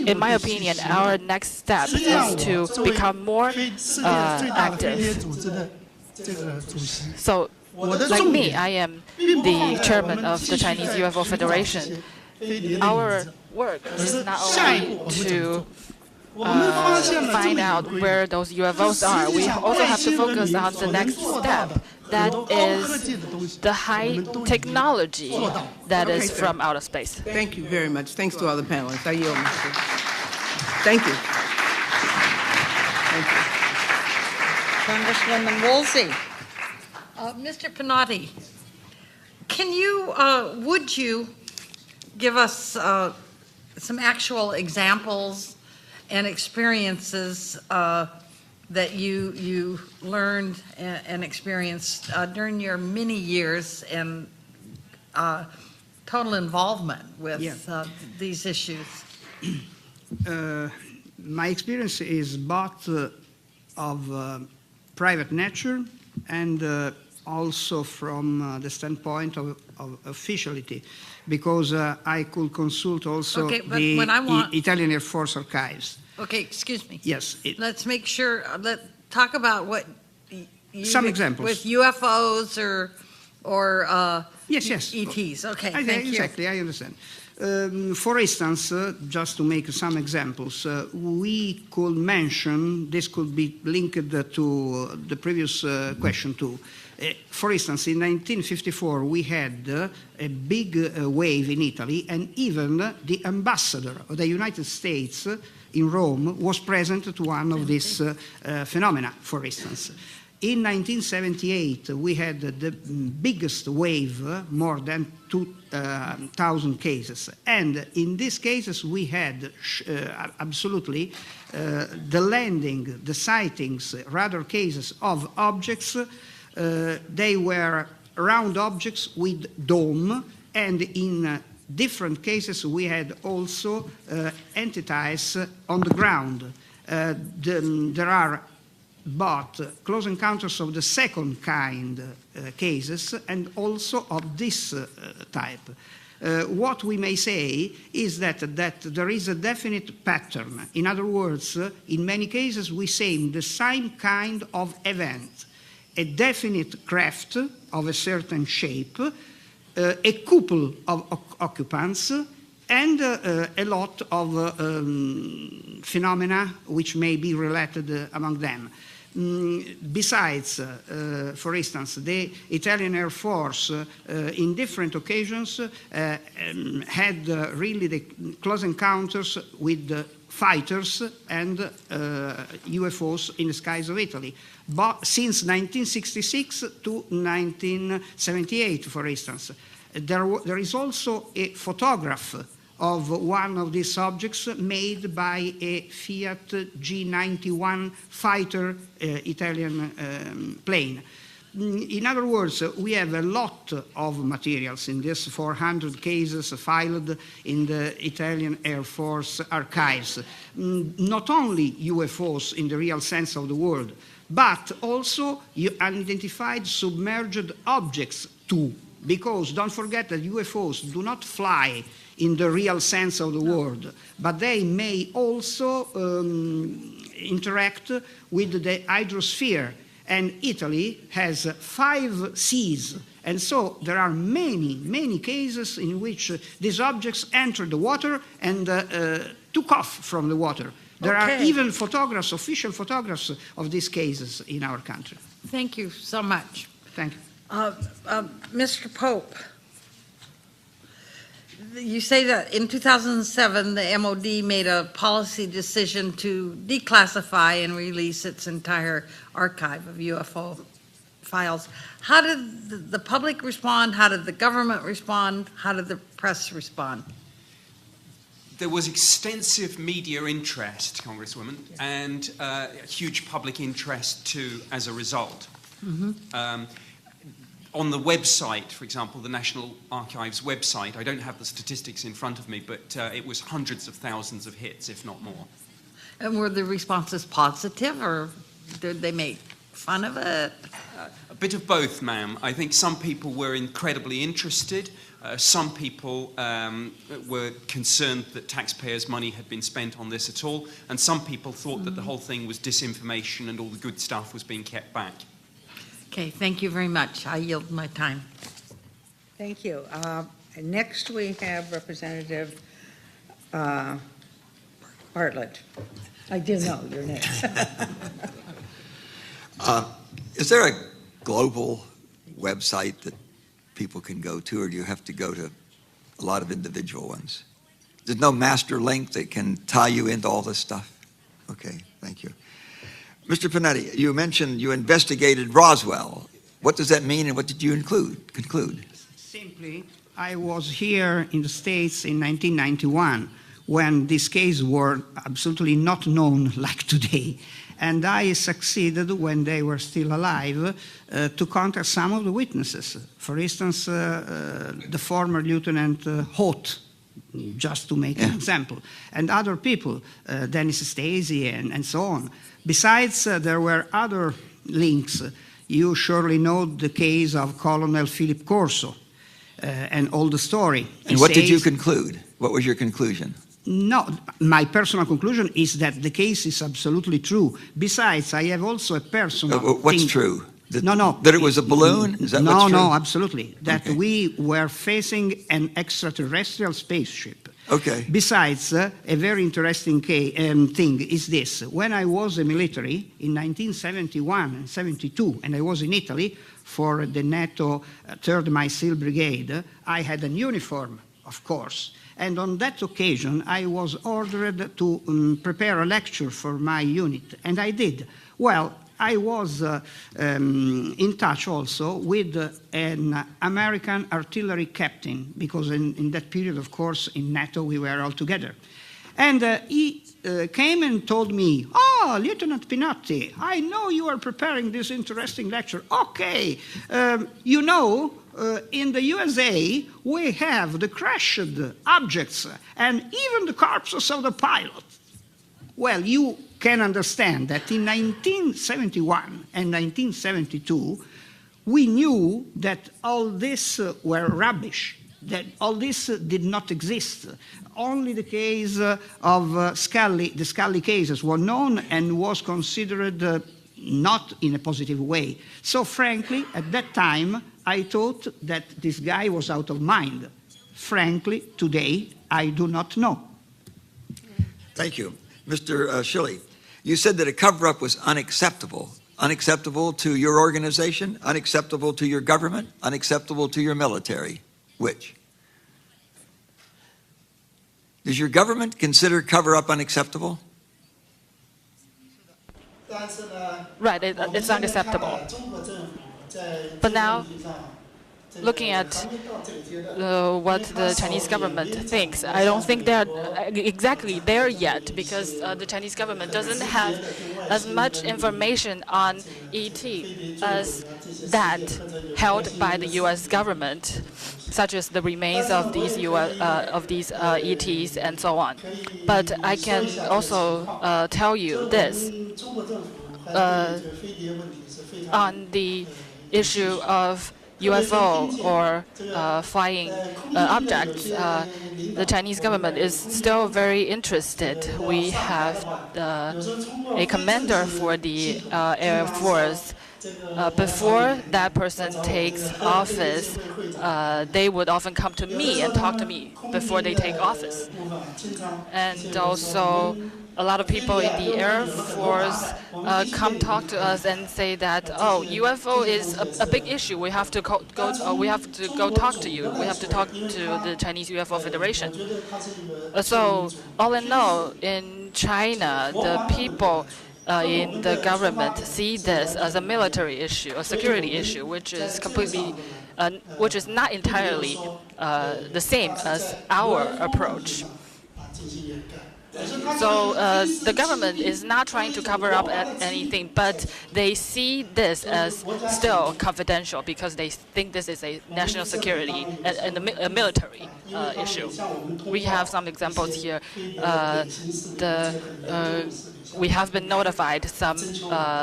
Speaker 5: in my opinion, our next step is to become more active. So, like me, I am the chairman of the Chinese UFO Federation. Our work is not only to find out where those UFOs are. We also have to focus on the next step. That is the high technology that is from outer space.
Speaker 9: Thank you very much. Thanks to all the panelists. I yield, Mr. Thank you.
Speaker 2: Congresswoman Woolsey.
Speaker 10: Mr. Pinotti, would you give us some actual examples and experiences that you learned and experienced during your many years and total involvement with these issues?
Speaker 3: My experience is both of private nature and also from the standpoint of officiality, because I could consult also the Italian Air Force archives.
Speaker 10: Okay, excuse me.
Speaker 3: Yes.
Speaker 10: Let's make sure, talk about what
Speaker 3: some examples.
Speaker 10: With UFOs or
Speaker 3: yes.
Speaker 10: ETs. Okay, thank you.
Speaker 3: Exactly, I understand. For instance, just to make some examples, we could mention, this could be linked to the previous question too. For instance, in 1954, we had a big wave in Italy, and even the ambassador of the United States in Rome was present to one of these phenomena, for instance. In 1978, we had the biggest wave, more than 2,000 cases. And in these cases, we had absolutely the landing, the sightings, rather cases of objects. They were round objects with dome, and in different cases we had also entities on the ground. There are both close encounters of the second kind cases and also of this type. What we may say is that there is a definite pattern. In other words, in many cases we say the same kind of event, a definite craft of a certain shape, a couple of occupants, and a lot of phenomena which may be related among them. Besides, for instance, the Italian Air Force in different occasions had really the close encounters with fighters and UFOs in the skies of Italy. But since 1966 to 1978, for instance, there is also a photograph of one of these objects made by a Fiat G91 fighter Italian plane. In other words, we have a lot of materials in this 400 cases filed in the Italian Air Force archives. Not only UFOs in the real sense of the word, but also unidentified submerged objects too. Because don't forget that UFOs do not fly in the real sense of the word, but they may also interact with the hydrosphere. And Italy has 5 seas. And so there are many, many cases in which these objects entered the water and took off from the water. There are even photographs, official photographs of these cases in our country.
Speaker 10: Thank you so much.
Speaker 3: Thank you.
Speaker 10: Mr. Pope, you say that in 2007, the MOD made a policy decision to declassify and release its entire archive of UFO files. How did the public respond? How did the government respond? How did the press respond?
Speaker 6: There was extensive media interest, Congresswoman, and a huge public interest too as a result. Mm-hmm. On the website, for example, the National Archives website, I don't have the statistics in front of me, but it was hundreds of thousands of hits, if not more.
Speaker 10: And were the responses positive, or did they make fun of it?
Speaker 6: A bit of both, ma'am. I think some people were incredibly interested. Some people were concerned that taxpayers' money had been spent on this at all, and some people thought that the whole thing was disinformation and all the good stuff was being kept back.
Speaker 10: Okay, thank you very much. I yield my time.
Speaker 2: Thank you. Next, we have Representative Bartlett. I do know your name.
Speaker 11: Is there a global website that people can go to, or do you have to go to a lot of individual ones? There's no master link that can tie you into all this stuff? Okay, thank you. Mr. Panetti, you mentioned you investigated Roswell. What does that mean, and what did you conclude?
Speaker 3: Simply, I was here in the States in 1991 when this case were absolutely not known like today. And I succeeded, when they were still alive, to contact some of the witnesses. For instance, the former Lieutenant Hoth, just to make an example, and other people, Dennis Stacey and so on. Besides, there were other links. You surely know the case of Colonel Philip Corso and all the story.
Speaker 11: And what did you conclude? What was your conclusion?
Speaker 3: No, my personal conclusion is that the case is absolutely true. Besides, I have also a personal
Speaker 11: What's
Speaker 3: thing.
Speaker 11: true?
Speaker 3: No.
Speaker 11: That it was a balloon? Is that what's true?
Speaker 3: No, absolutely. That we were facing an extraterrestrial spaceship.
Speaker 11: Okay.
Speaker 3: Besides, a very interesting thing is this. When I was in military in 1971 and 72, and I was in Italy for the NATO 3rd Missile Brigade, I had a uniform, of course. And on that occasion, I was ordered to prepare a lecture for my unit, and I did. Well, I was in touch also with an American artillery captain, because in that period, of course, in NATO we were all together. And he came and told me, "Oh, Lieutenant Pinotti, I know you are preparing this interesting lecture. Okay, you know, in the USA, we have the crashed objects and even the corpses of the pilot." Well, you can understand that in 1971 and 1972, we knew that all this were rubbish, that all this did not exist. Only the case of Scully, the Scully cases were known and was considered not in a positive way. So frankly, at that time, I thought that this guy was out of mind. Frankly, today, I do not know.
Speaker 11: Thank you. Mr. Schilly, you said that a cover-up was unacceptable. Unacceptable to your organization, unacceptable to your government, unacceptable to your military. Which? Does your government consider cover-up unacceptable?
Speaker 5: Right, it's unacceptable. But now, looking at what the Chinese government thinks, I don't think they're exactly there yet, because the Chinese government doesn't have as much information on ET as that held by the U.S. government, such as the remains of these ETs and so on. But I can also tell you this. On the issue of UFO or flying objects, the Chinese government is still very interested. We have a commander for the Air Force. Before that person takes office, they would often come to me and talk to me before they take office. And also, a lot of people in the Air Force come talk to us and say that, oh, UFO is a big issue. We have to go talk to you. We have to talk to the Chinese UFO Federation. So all in all, in China, the people in the government see this as a military issue, a security issue, which is not entirely the same as our approach. So the government is not trying to cover up anything, but they see this as still confidential because they think this is a national security and a military issue. We have some examples here. We have been notified some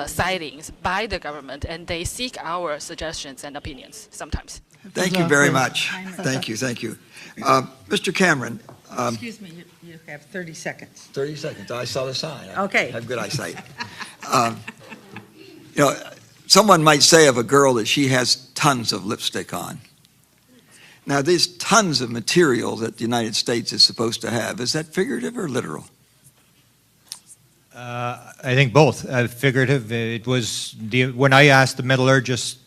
Speaker 5: sightings by the government, and they seek our suggestions and opinions sometimes.
Speaker 11: Thank you very much. Thank you. Mr. Cameron.
Speaker 2: Excuse me, you have 30 seconds.
Speaker 11: 30 seconds. I saw the sign.
Speaker 2: Okay.
Speaker 11: I have good eyesight. Someone might say of a girl that she has tons of lipstick on. Now, there's tons of material that the United States is supposed to have. Is that figurative or literal?
Speaker 4: I think both. Figurative. It was when I asked the metallurgist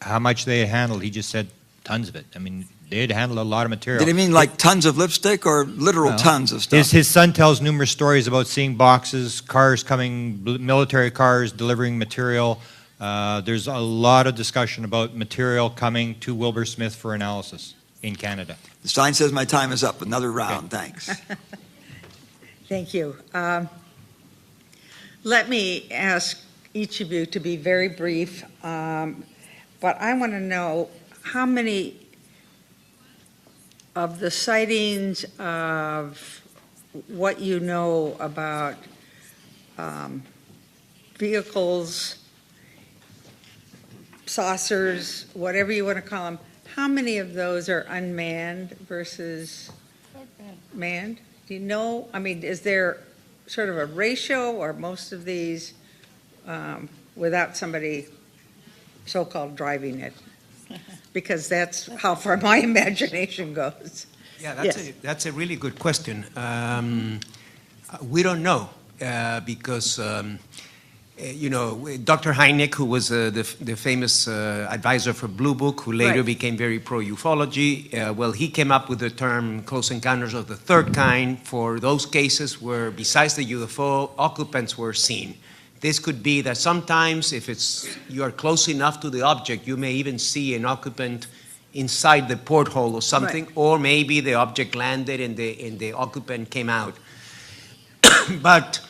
Speaker 4: how much they had handled, he just said tons of it. I mean, they had handled a lot of material.
Speaker 11: Did he mean like tons of lipstick or literal tons of stuff?
Speaker 4: His son tells numerous stories about seeing boxes, cars coming, military cars delivering material. There's a lot of discussion about material coming to Wilbur Smith for analysis in Canada.
Speaker 11: The sign says my time is up. Another round. Okay. Thanks.
Speaker 2: Thank you. Let me ask each of you to be very brief, but I want to know how many of the sightings of what you know about vehicles, saucers, whatever you want to call them, how many of those are unmanned versus manned? Do you know? I mean, is there sort of a ratio, or most of these without somebody so-called driving it? Because that's how far my imagination goes.
Speaker 7: Yeah, that's a really good question. We don't know because, Dr. Hynek, who was the famous advisor for Blue Book, who later became very pro-ufology, he came up with the term close encounters of the third kind for those cases where, besides the UFO, occupants were seen. This could be that sometimes if you are close enough to the object, you may even see an occupant inside the porthole or something, or maybe the object landed and the occupant came out. But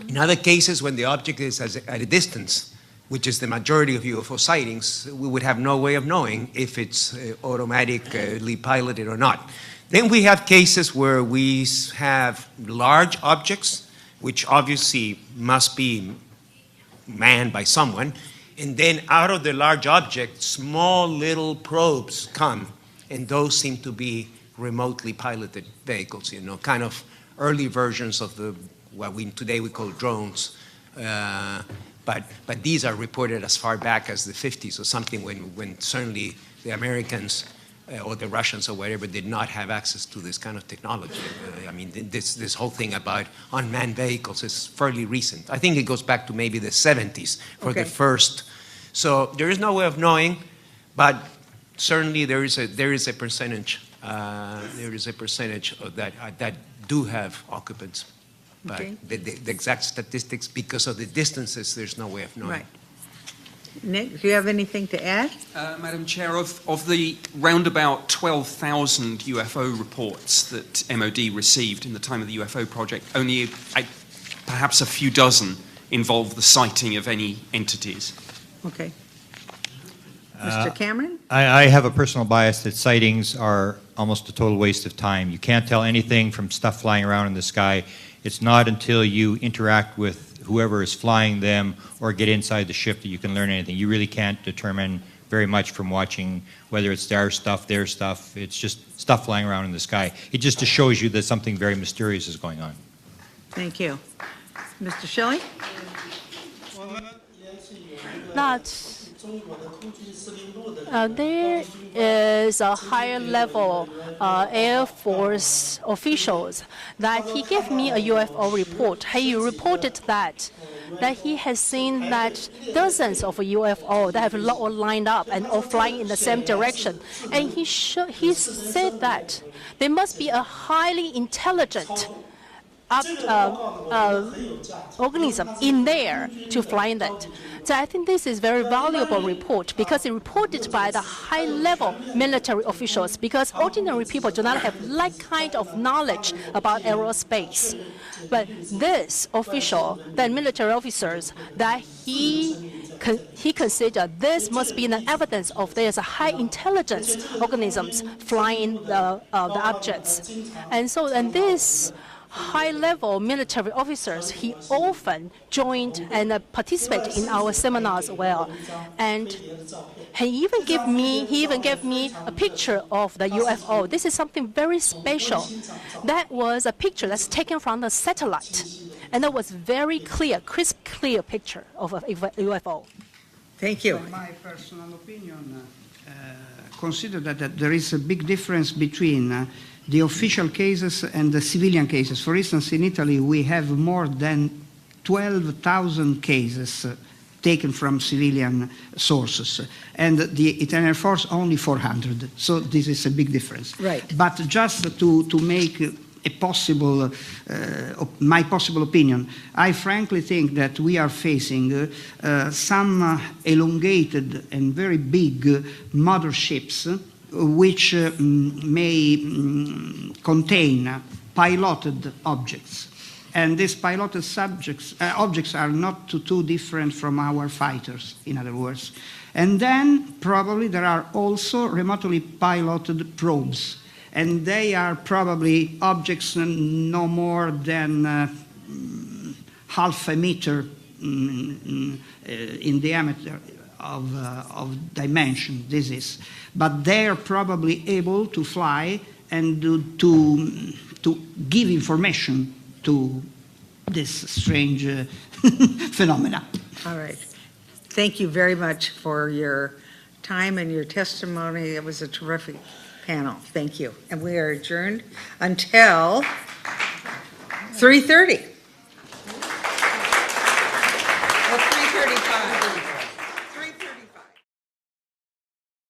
Speaker 7: in other cases, when the object is at a distance, which is the majority of UFO sightings, we would have no way of knowing if it's automatically piloted or not. Then we have cases where we have large objects, which obviously must be manned by someone, and then out of the large object, small little probes come, and those seem to be remotely piloted vehicles, kind of early versions of what today we call drones. But these are reported as far back as the 50s or something, when certainly the Americans or the Russians or whatever did not have access to this kind of technology. I mean, this whole thing about unmanned vehicles is fairly recent. I think it goes back to maybe the 70s for the first. So there is no way of knowing, but certainly there is a percentage. There is a percentage of that do have occupants. But the exact statistics, because of the distances, there's no way of knowing.
Speaker 2: Right. Nick, do you have anything to add?
Speaker 6: Madam Chair, of the roundabout 12,000 UFO reports that MOD received in the time of the UFO project, only perhaps a few dozen involve the sighting of any entities.
Speaker 2: Okay. Mr. Cameron?
Speaker 4: I have a personal bias that sightings are almost a total waste of time. You can't tell anything from stuff flying around in the sky. It's not until you interact with whoever is flying them or get inside the ship that you can learn anything. You really can't determine very much from watching whether it's their stuff. It's just stuff flying around in the sky. It just shows you that something very mysterious is going on.
Speaker 2: Thank you. Mr. Shelley?
Speaker 12: There is a higher level Air Force officials that he gave me a UFO report. He reported that he has seen that dozens of UFO that have all lined up and all flying in the same direction. And he said that there must be a highly intelligent organism in there to fly that. So I think this is very valuable report because it reported by the high-level military officials, because ordinary people do not have that kind of knowledge about aerospace. But this official, the military officers, that he considered this must be an evidence of there's a high intelligence organisms flying the objects. And this high-level military officers, he often joined and participated in our seminars as well. And he even gave me a picture of the UFO. This is something very special. That was a picture that's taken from the satellite. And that was very clear, crisp, clear picture of a UFO.
Speaker 2: Thank you.
Speaker 3: In my personal opinion, consider that there is a big difference between the official cases and the civilian cases. For instance, in Italy, we have more than 12,000 cases taken from civilian sources, and the Italian Air Force only 400. So this is a big difference.
Speaker 2: Right.
Speaker 3: But just to make a possible, my possible opinion, I frankly think that we are facing some elongated and very big motherships which may contain piloted objects. And these piloted objects are not too different from our fighters, in other words. And then probably there are also remotely piloted probes. And they are probably objects no more than half a meter in diameter of dimension, this is. But they are probably able to fly and to give information to this strange phenomena.
Speaker 2: All right. Thank you very much for your time and your testimony. It was a terrific panel. Thank you. And we are adjourned until 3:30.